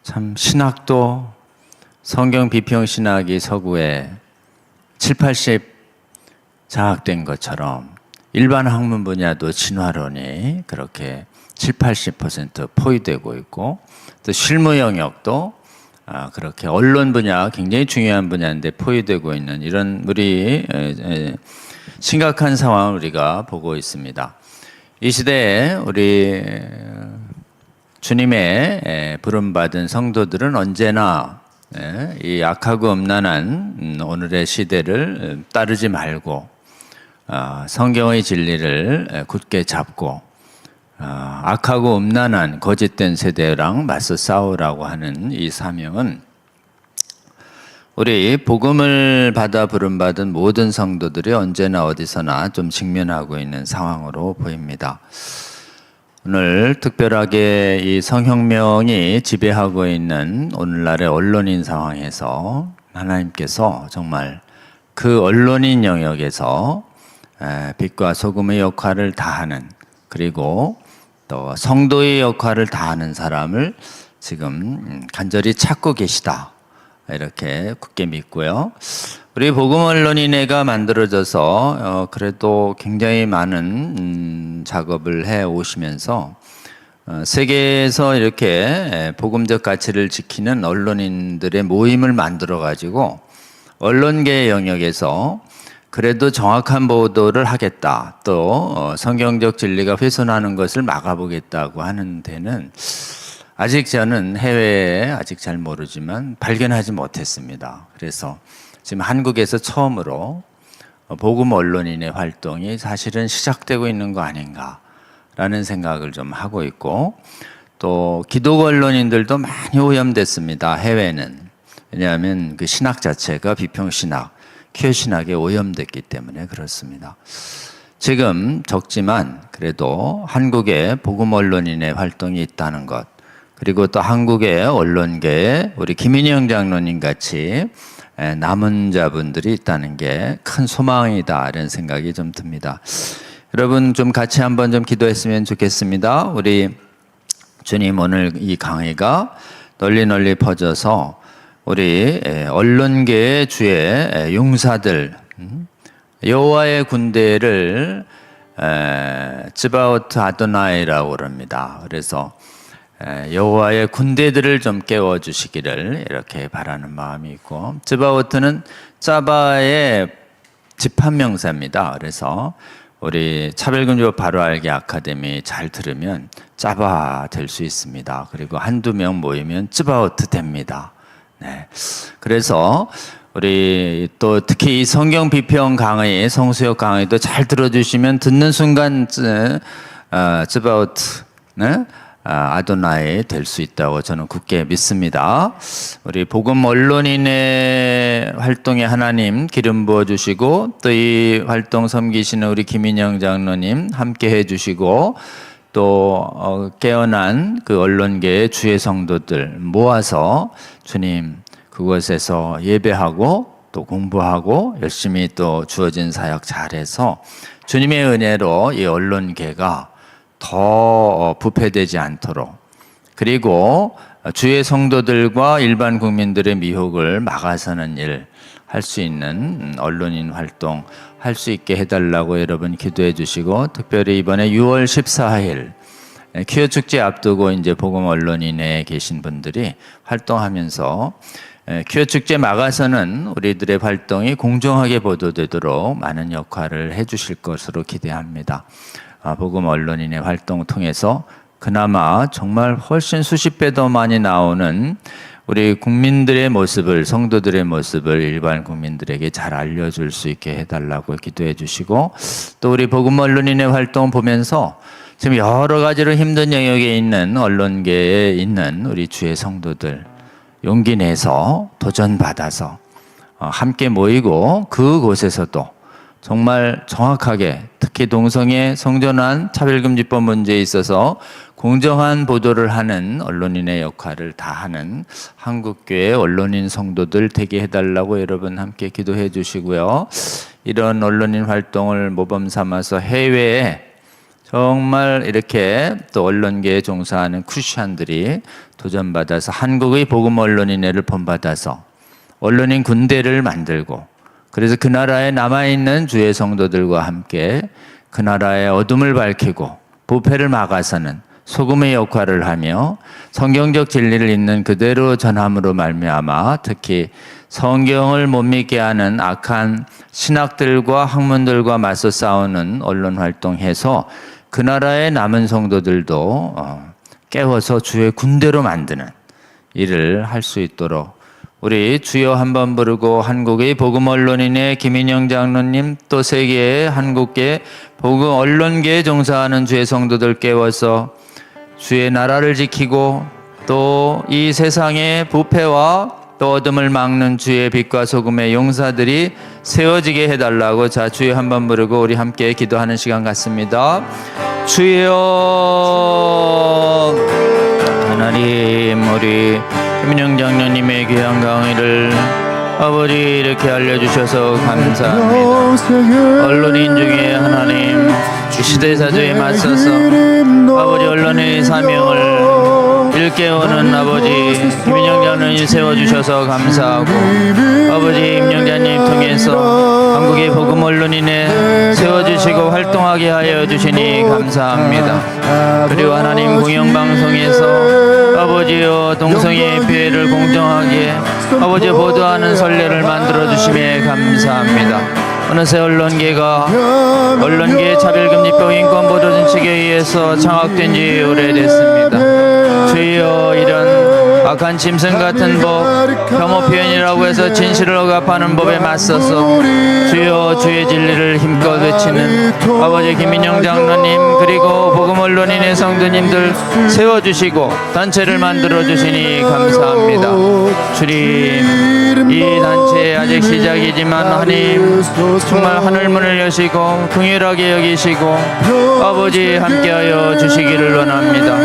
참 신학도 성경 비평 신학이 서구에 70~80% 장악된 것처럼 일반 학문 분야도 진화론이 그렇게 70~80% 포위되고 있고, 또 실무 영역도 그렇게 언론 분야 굉장히 중요한 분야인데 포위되고 있는 이런 우리 심각한 상황을 우리가 보고 있습니다. 이 시대에 우리 주님의 부름받은 성도들은 언제나 이 악하고 음란한 오늘의 시대를 따르지 말고 성경의 진리를 굳게 잡고 악하고 음란한 거짓된 세대랑 맞서 싸우라고 하는 이 사명은 우리 복음을 받아 부름받은 모든 성도들이 언제나 어디서나 좀 직면하고 있는 상황으로 보입니다. 오늘 특별하게 이 성혁명이 지배하고 있는 오늘날의 언론인 상황에서 하나님께서 정말 그 언론인 영역에서 빛과 소금의 역할을 다하는, 그리고 또 성도의 역할을 다하는 사람을 지금 간절히 찾고 계시다, 이렇게 굳게 믿고요. 우리 복음 언론인회가 만들어져서 그래도 굉장히 많은 작업을 해 오시면서 세계에서 이렇게 복음적 가치를 지키는 언론인들의 모임을 만들어 가지고 언론계 영역에서 그래도 정확한 보도를 하겠다, 또 성경적 진리가 훼손하는 것을 막아보겠다고 하는 데는 아직 저는 해외에 아직 잘 모르지만 발견하지 못했습니다. 그래서 지금 한국에서 처음으로 복음 언론인의 활동이 사실은 시작되고 있는 거 아닌가라는 생각을 좀 하고 있고, 또 기독 언론인들도 많이 오염됐습니다, 해외는. 왜냐하면 그 신학 자체가 비평신학, 퀴어신학에 오염됐기 때문에 그렇습니다. 지금 적지만 그래도 한국에 복음 언론인의 활동이 있다는 것, 그리고 또 한국의 언론계에 우리 김인영 장로님 같이 남은 자분들이 있다는 게 큰 소망이다, 이런 생각이 좀 듭니다. 여러분 좀 같이 한번 좀 기도했으면 좋겠습니다. 우리 주님, 오늘 이 강의가 널리 퍼져서 우리 언론계의 주의 용사들, 여호와의 군대를 츠바오트 아도나이라고 그럽니다. 그래서 여호와의 군대들을 좀 깨워주시기를 이렇게 바라는 마음이 있고, 츠바오트는 짜바의 집합명사입니다. 그래서 우리 차별금지법 바로 알기 아카데미 잘 들으면 짜바 될 수 있습니다. 그리고 한두 명 모이면 츠바오트 됩니다. 네. 그래서 우리 또 특히 이 성경 비평 강의, 성수역 강의도 잘 들어주시면 듣는 순간 츠바오트, 네? 아도나이 될 수 있다고 저는 굳게 믿습니다. 우리 복음 언론인의 활동에 하나님 기름 부어 주시고, 또 이 활동 섬기시는 우리 김인영 장로님 함께 해 주시고, 또 깨어난 그 언론계의 주의 성도들 모아서 주님 그곳에서 예배하고 또 공부하고 열심히 또 주어진 사역 잘해서 주님의 은혜로 이 언론계가 더 부패되지 않도록, 그리고 주의 성도들과 일반 국민들의 미혹을 막아서는 일 할 수 있는 언론인 활동 할 수 있게 해달라고 여러분 기도해 주시고, 특별히 이번에 6월 14일 퀴어 축제 앞두고 이제 복음 언론인에 계신 분들이 활동하면서 퀴어 축제 막아서는 우리들의 활동이 공정하게 보도되도록 많은 역할을 해주실 것으로 기대합니다. 복음 언론인의 활동을 통해서 그나마 정말 훨씬 수십 배 더 많이 나오는 우리 국민들의 모습을, 성도들의 모습을 일반 국민들에게 잘 알려줄 수 있게 해달라고 기도해 주시고, 또 우리 복음 언론인의 활동 보면서 지금 여러 가지로 힘든 영역에 있는 언론계에 있는 우리 주의 성도들 용기 내서 도전받아서 함께 모이고, 그곳에서도 정말 정확하게 특히 동성애 성전환 차별금지법 문제에 있어서 공정한 보도를 하는 언론인의 역할을 다하는 한국교회 언론인 성도들 되게 해달라고 여러분 함께 기도해 주시고요. 이런 언론인 활동을 모범 삼아서 해외에 정말 이렇게 또 언론계에 종사하는 크리스찬들이 도전받아서 한국의 복음 언론인회를 본받아서 언론인 군대를 만들고, 그래서 그 나라에 남아있는 주의 성도들과 함께 그 나라의 어둠을 밝히고 부패를 막아서는 소금의 역할을 하며 성경적 진리를 있는 그대로 전함으로 말미암아 특히 성경을 못 믿게 하는 악한 신학들과 학문들과 맞서 싸우는 언론 활동해서 그 나라의 남은 성도들도 깨워서 주의 군대로 만드는 일을 할 수 있도록 우리 주여 한번 부르고 한국의 복음 언론인의 김인영 장로님, 또 세계의 한국계 복음 언론계에 종사하는 주의 성도들 깨워서 주의 나라를 지키고 또 이 세상의 부패와 또 어둠을 막는 주의 빛과 소금의 용사들이 세워지게 해달라고, 자 주여 한번 부르고 우리 함께 기도하는 시간 같습니다. 주여 하나님, 우리 김인영 장로님의 귀한 강의를 아버지 이렇게 알려주셔서 감사합니다. 언론인 중에 하나님 이 시대사조에 맞서서 아버지 언론의 사명을 일깨우는 아버지 김인영 장로님 세워주셔서 감사하고, 아버지 임영자님 통해서 한국의 복음 언론인에 세워주시고 활동하게 하여 주시니 감사합니다. 그리고 하나님 공영방송에서 아버지여 동성애의 피해를 공정하게 아버지 보도하는 선례를 만들어 주심에 감사합니다. 어느새 언론계의 차별금지법 인권보도 준칙에 의해서 장악된 지 오래됐습니다. 주여 이런 악한 짐승 같은 법, 혐오 표현이라고 해서 진실을 억압하는 법에 맞서서 주여 주의 진리를 힘껏 외치는 아버지 김인영 장로님, 그리고 복음 언론인의 성도님들 세워주시고 단체를 만들어주시니 감사합니다. 주님, 이 단체 아직 시작이지만 하나님 정말 하늘문을 여시고 긍휼하게 여기시고 아버지 함께하여 주시기를 원합니다.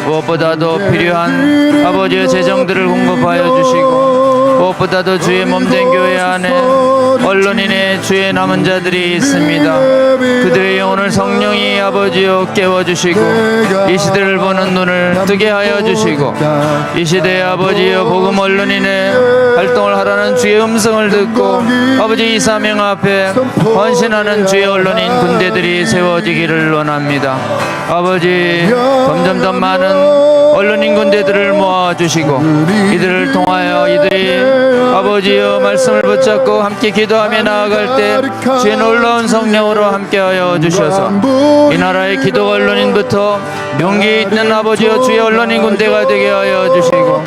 무엇보다도 필요한 아버지의 재정들을 공급하여 주시고, 무엇보다도 주의 몸된 교회 안에 언론인의 주의 남은 자들이 있습니다. 그들의 영혼을 성령이 아버지여 깨워주시고 이 시대를 보는 눈을 뜨게 하여 주시고, 이 시대의 아버지여 복음 언론인의 활동을 하라는 주의 음성을 듣고 아버지 이 사명 앞에 헌신하는 주의 언론인 군대들이 세워지기를 원합니다. 아버지 점점 더 많은 언론인 군대들을 모아주시고 이들을 통하여 이들이 아버지여 말씀을 붙잡고 함께 기도하며 나아갈 때 주의 놀라운 성령으로 함께하여 주셔서 이 나라의 기도 언론인부터 용기 있는 아버지여 주의 언론인 군대가 되게 하여 주시고,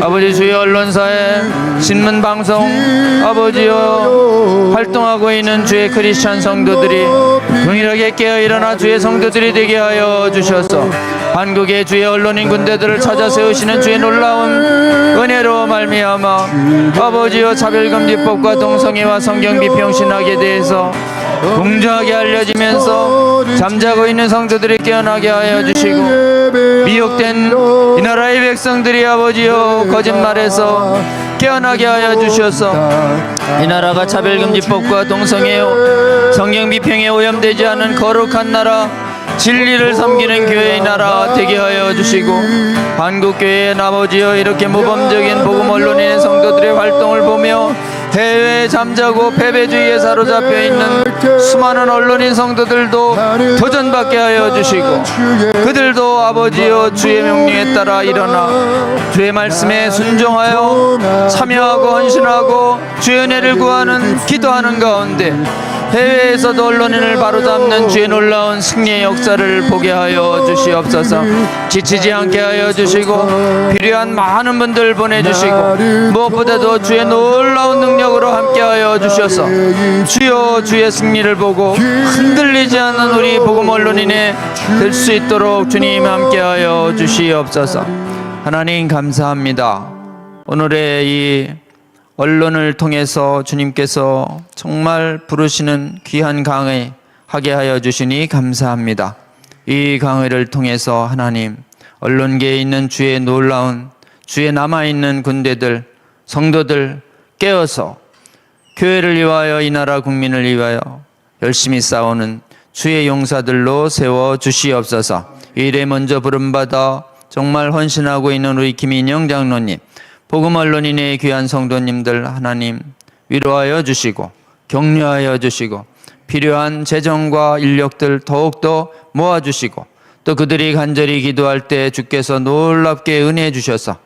아버지 주의 언론사에 신문방송 아버지여 활동하고 있는 주의 크리스찬 성도들이 동일하게 깨어 일어나 주의 성도들이 되게 하여 주셔서 한국의 주의 언론인 군대들을 찾아 세우시는 주의 놀라운 은혜로 말미암아 아버지여 차별금지법과 동성애와 성경 비평신학에 대해서 공정하게 알려지면서 잠자고 있는 성도들이 깨어나게 하여 주시고, 미혹된 이 나라의 백성들이 아버지여 거짓말에서 깨어나게 하여 주셔서 이 나라가 차별금지법과 동성애 성경 비평에 오염되지 않은 거룩한 나라, 진리를 섬기는 교회의 나라 되게 하여 주시고, 한국교회의 아버지여, 이렇게 모범적인 복음 언론인의 성도들의 활동을 보며 해외에 잠자고 패배주의에 사로잡혀 있는 수많은 언론인 성도들도 도전받게 하여 주시고, 그들도 아버지여 주의 명령에 따라 일어나 주의 말씀에 순종하여 참여하고 헌신하고 주의 은혜를 구하는 기도하는 가운데 해외에서도 언론인을 바로잡는 주의 놀라운 승리의 역사를 보게 하여 주시옵소서. 지치지 않게 하여 주시고 필요한 많은 분들 보내주시고 무엇보다도 주의 놀라운 능력으로 함께 하여 주셔서 주여 주의 승리를 보고 흔들리지 않는 우리 복음 언론인이 될 수 있도록 주님 함께 하여 주시옵소서. 하나님 감사합니다. 오늘의 이 언론을 통해서 주님께서 정말 부르시는 귀한 강의 하게 하여 주시니 감사합니다. 이 강의를 통해서 하나님, 언론계에 있는 주의 놀라운, 주의 남아있는 군대들, 성도들 깨어서 교회를 위하여, 이 나라 국민을 위하여 열심히 싸우는 주의 용사들로 세워 주시옵소서. 이 일에 먼저 부름받아 정말 헌신하고 있는 우리 김인영 장로님, 복음 언론인의 귀한 성도님들 하나님 위로하여 주시고 격려하여 주시고 필요한 재정과 인력들 더욱더 모아주시고, 또 그들이 간절히 기도할 때 주께서 놀랍게 은혜해 주셔서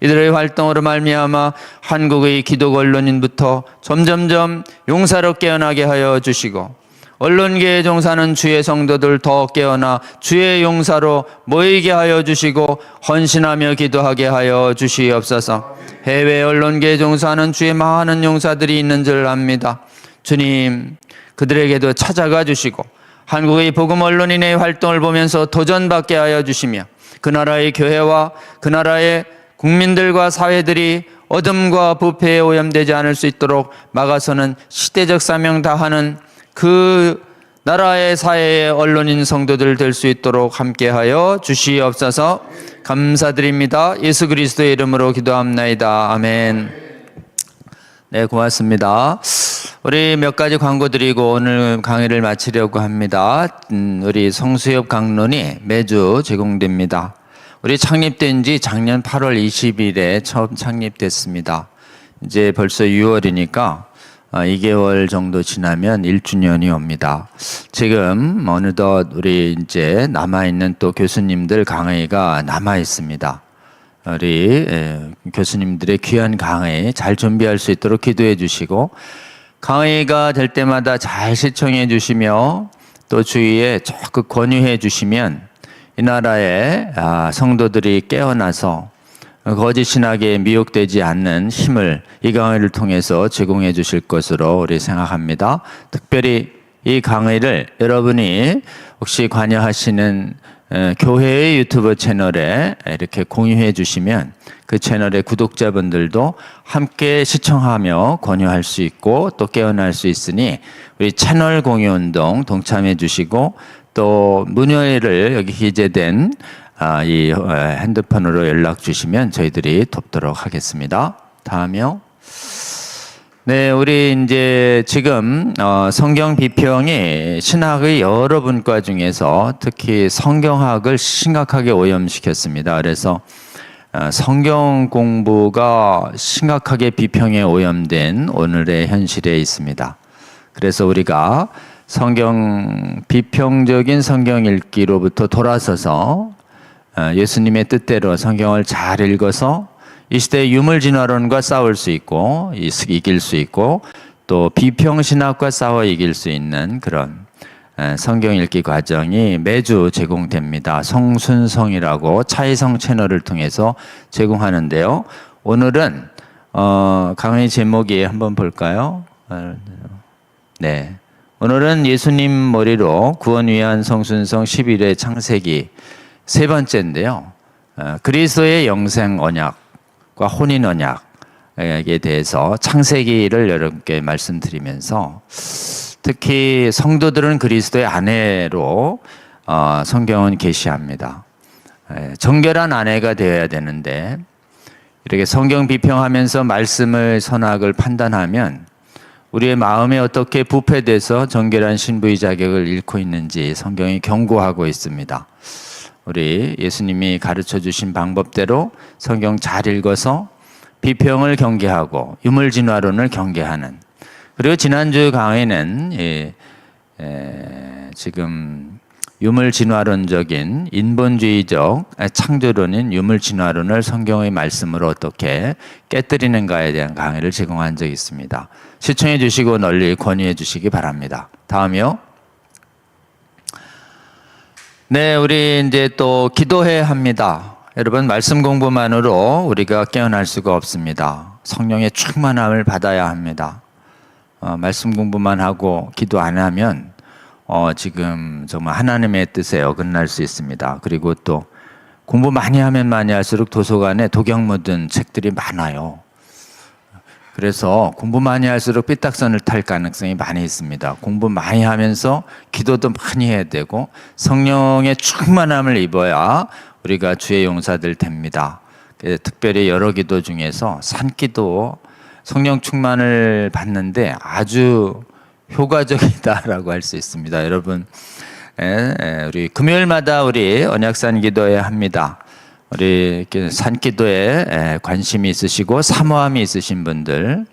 이들의 활동으로 말미암아 한국의 기독 언론인부터 점점점 용사로 깨어나게 하여 주시고, 언론계에 종사하는 주의 성도들 더 깨어나 주의 용사로 모이게 하여 주시고 헌신하며 기도하게 하여 주시옵소서. 해외 언론계에 종사하는 주의 많은 용사들이 있는 줄 압니다. 주님, 그들에게도 찾아가 주시고 한국의 복음 언론인의 활동을 보면서 도전받게 하여 주시며, 그 나라의 교회와 그 나라의 국민들과 사회들이 어둠과 부패에 오염되지 않을 수 있도록 막아서는 시대적 사명 다하는 그 나라의 사회의 언론인 성도들 될 수 있도록 함께하여 주시옵소서. 감사드립니다. 예수 그리스도의 이름으로 기도합나이다. 아멘. 네, 고맙습니다. 우리 몇 가지 광고 드리고 오늘 강의를 마치려고 합니다. 우리 성수엽 강론이 매주 제공됩니다. 우리 창립된 지 작년 8월 20일에 처음 창립됐습니다. 이제 벌써 6월이니까 2개월 정도 지나면 1주년이 옵니다. 지금 어느덧 우리 이제 남아있는 또 교수님들 강의가 남아있습니다. 우리 교수님들의 귀한 강의 잘 준비할 수 있도록 기도해 주시고, 강의가 될 때마다 잘 시청해 주시며 또 주위에 적극 권유해 주시면 이 나라의 성도들이 깨어나서 거짓 신학에 미혹되지 않는 힘을 이 강의를 통해서 제공해 주실 것으로 우리 생각합니다. 특별히 이 강의를 여러분이 혹시 관여하시는 교회의 유튜브 채널에 이렇게 공유해 주시면 그 채널의 구독자분들도 함께 시청하며 권유할 수 있고 또 깨어날 수 있으니 우리 채널 공유 운동 동참해 주시고, 또 문의를 여기 기재된 이 핸드폰으로 연락 주시면 저희들이 돕도록 하겠습니다. 다음이요. 네, 우리 이제 지금 성경 비평이 신학의 여러 분과 중에서 특히 성경학을 심각하게 오염시켰습니다. 그래서 성경 공부가 심각하게 비평에 오염된 오늘의 현실에 있습니다. 그래서 우리가 성경 비평적인 성경 읽기로부터 돌아서서 예수님의 뜻대로 성경을 잘 읽어서 이 시대의 유물진화론과 싸울 수 있고 이길 수 있고 또 비평신학과 싸워 이길 수 있는 그런 성경 읽기 과정이 매주 제공됩니다. 성순성이라고 차이성 채널을 통해서 제공하는데요. 오늘은 강의 제목이 한번 볼까요? 네, 오늘은 예수님 머리로 구원 위한 성순성 11회 창세기 세 번째인데요. 그리스도의 영생 언약과 혼인 언약에 대해서 창세기를 여러분께 말씀드리면서 특히 성도들은 그리스도의 아내로 성경은 계시합니다. 정결한 아내가 되어야 되는데 이렇게 성경 비평하면서 말씀을 선악을 판단하면 우리의 마음이 어떻게 부패돼서 정결한 신부의 자격을 잃고 있는지 성경이 경고하고 있습니다. 우리 예수님이 가르쳐 주신 방법대로 성경 잘 읽어서 비평을 경계하고 유물진화론을 경계하는, 그리고 지난주 강의는 지금 유물진화론적인 인본주의적 창조론인 유물진화론을 성경의 말씀으로 어떻게 깨뜨리는가에 대한 강의를 제공한 적이 있습니다. 시청해 주시고 널리 권유해 주시기 바랍니다. 다음이요. 네, 우리 이제 또 기도해야 합니다. 여러분, 말씀 공부만으로 우리가 깨어날 수가 없습니다. 성령의 충만함을 받아야 합니다. 말씀 공부만 하고 기도 안 하면 지금 정말 하나님의 뜻에 어긋날 수 있습니다. 그리고 또 공부 많이 하면 많이 할수록 도서관에 독약 묻은 책들이 많아요. 그래서 공부 많이 할수록 삐딱선을 탈 가능성이 많이 있습니다. 공부 많이 하면서 기도도 많이 해야 되고 성령의 충만함을 입어야 우리가 주의 용사들 됩니다. 특별히 여러 기도 중에서 산기도 성령 충만을 받는데 아주 효과적이다라고 할 수 있습니다. 여러분, 우리 금요일마다 우리 언약산 기도해야 합니다. 우리 산기도에 관심이 있으시고 사모함이 있으신 분들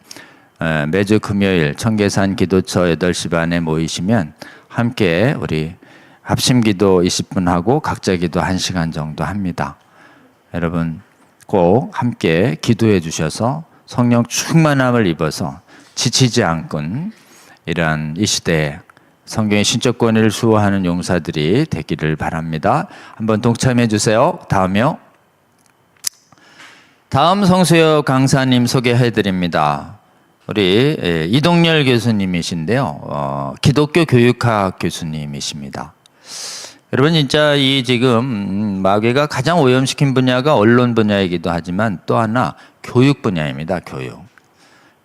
매주 금요일 청계산 기도처 8시 반에 모이시면 함께 우리 합심기도 20분 하고 각자 기도 1시간 정도 합니다. 여러분 꼭 함께 기도해 주셔서 성령 충만함을 입어서 지치지 않건 이러한 이 시대에 성경의 신적 권위를 수호하는 용사들이 되기를 바랍니다. 한번 동참해 주세요. 다음이요. 다음 성수여 강사님 소개해 드립니다. 우리 이동열 교수님이신데요. 기독교 교육학 교수님이십니다. 여러분, 진짜 이 지금 마귀가 가장 오염시킨 분야가 언론 분야이기도 하지만 또 하나 교육 분야입니다. 교육.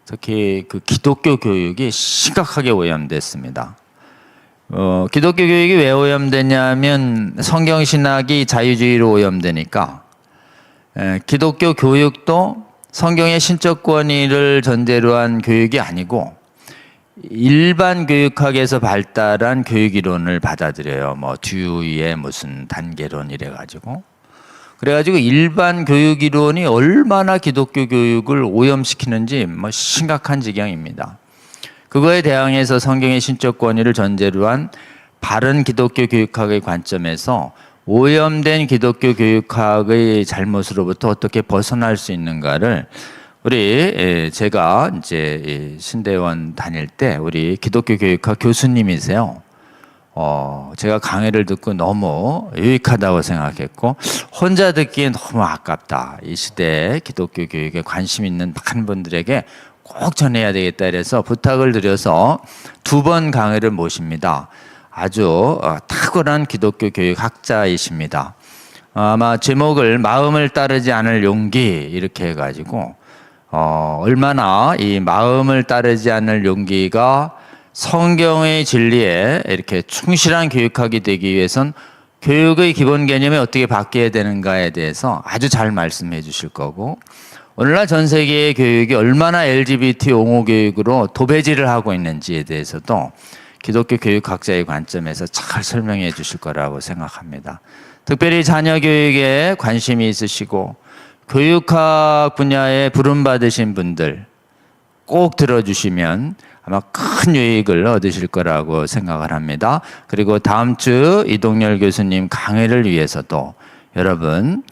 특히 그 기독교 교육이 심각하게 오염됐습니다. 기독교 교육이 왜 오염되냐면 성경신학이 자유주의로 오염되니까 기독교 교육도 성경의 신적 권위를 전제로 한 교육이 아니고 일반 교육학에서 발달한 교육이론을 받아들여요. 뭐 듀이의 무슨 단계론 이래가지고 그래가지고 일반 교육이론이 얼마나 기독교 교육을 오염시키는지 뭐 심각한 지경입니다. 그거에 대항해서 성경의 신적 권위를 전제로 한 바른 기독교 교육학의 관점에서 오염된 기독교 교육학의 잘못으로부터 어떻게 벗어날 수 있는가를 우리 제가 이제 신대원 다닐 때 우리 기독교 교육학 교수님이세요. 제가 강의를 듣고 너무 유익하다고 생각했고 혼자 듣기엔 너무 아깝다. 이 시대에 기독교 교육에 관심 있는 많은 분들에게 꼭 전해야 되겠다 그래서 부탁을 드려서 2번 강의를 모십니다. 아주 탁월한 기독교 교육 학자이십니다. 아마 제목을 마음을 따르지 않을 용기 이렇게 해가지고 얼마나 이 마음을 따르지 않을 용기가 성경의 진리에 이렇게 충실한 교육학이 되기 위해선 교육의 기본 개념이 어떻게 바뀌어야 되는가에 대해서 아주 잘 말씀해 주실 거고 오늘날 전 세계의 교육이 얼마나 LGBT 옹호 교육으로 도배질을 하고 있는지에 대해서도 기독교 교육학자의 관점에서 잘 설명해 주실 거라고 생각합니다. 특별히 자녀 교육에 관심이 있으시고 교육학 분야에 부름받으신 분들 꼭 들어주시면 아마 큰 유익을 얻으실 거라고 생각을 합니다. 그리고 다음 주 이동열 교수님 강의를 위해서도 여러분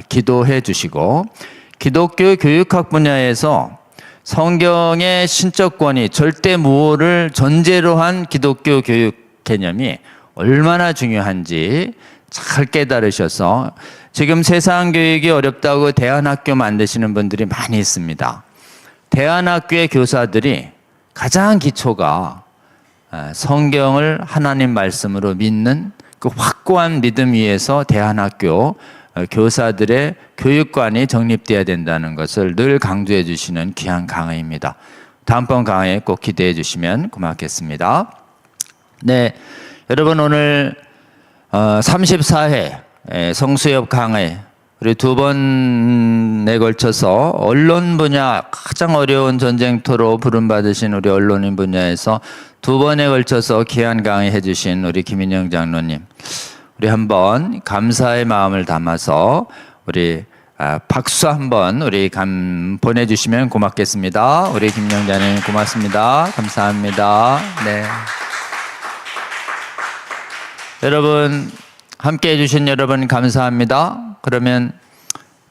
기도해 주시고 기독교 교육학 분야에서 성경의 신적 권위, 절대무오를 전제로 한 기독교 교육 개념이 얼마나 중요한지 잘 깨달으셔서 지금 세상 교육이 어렵다고 대안학교 만드시는 분들이 많이 있습니다. 대안학교의 교사들이 가장 기초가 성경을 하나님 말씀으로 믿는 그 확고한 믿음 위에서 대안학교 교사들의 교육관이 정립되어야 된다는 것을 늘 강조해 주시는 귀한 강의입니다. 다음번 강의에 꼭 기대해 주시면 고맙겠습니다. 네, 여러분 오늘 34회 성수협 강의 우리 두 번에 걸쳐서 언론 분야 가장 어려운 전쟁터로 부름받으신 우리 언론인 분야에서 두 번에 걸쳐서 귀한 강의해 주신 우리 김인영 장로님, 우리 한번 감사의 마음을 담아서 우리 박수 한번 우리 보내주시면 고맙겠습니다. 우리 김영자님 고맙습니다. 감사합니다. 네. 여러분 함께 해주신 여러분 감사합니다. 그러면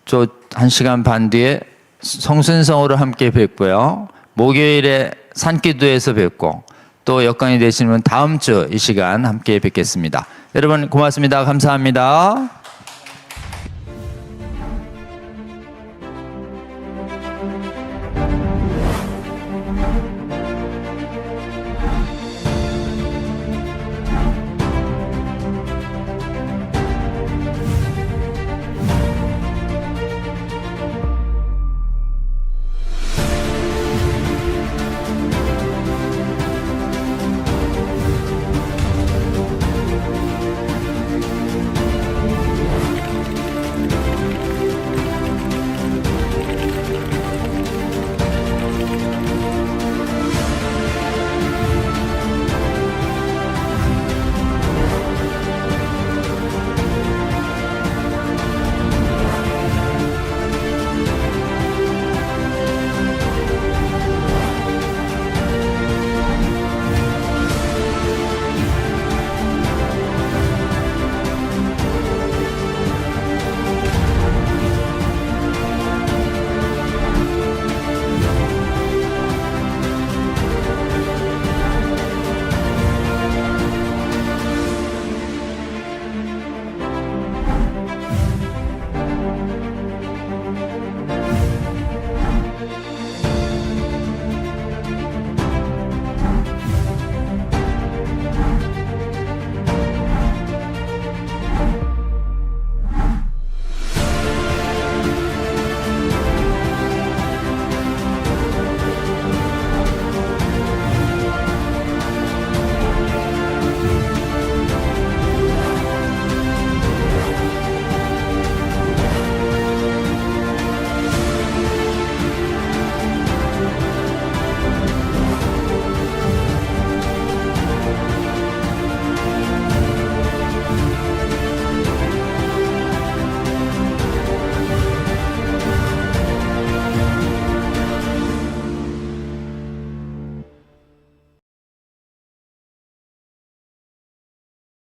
저 1시간 반 뒤에 성순성으로 함께 뵙고요. 목요일에 산기도에서 뵙고 또 여건이 되시면 다음 주 이 시간 함께 뵙겠습니다. 여러분 고맙습니다. 감사합니다.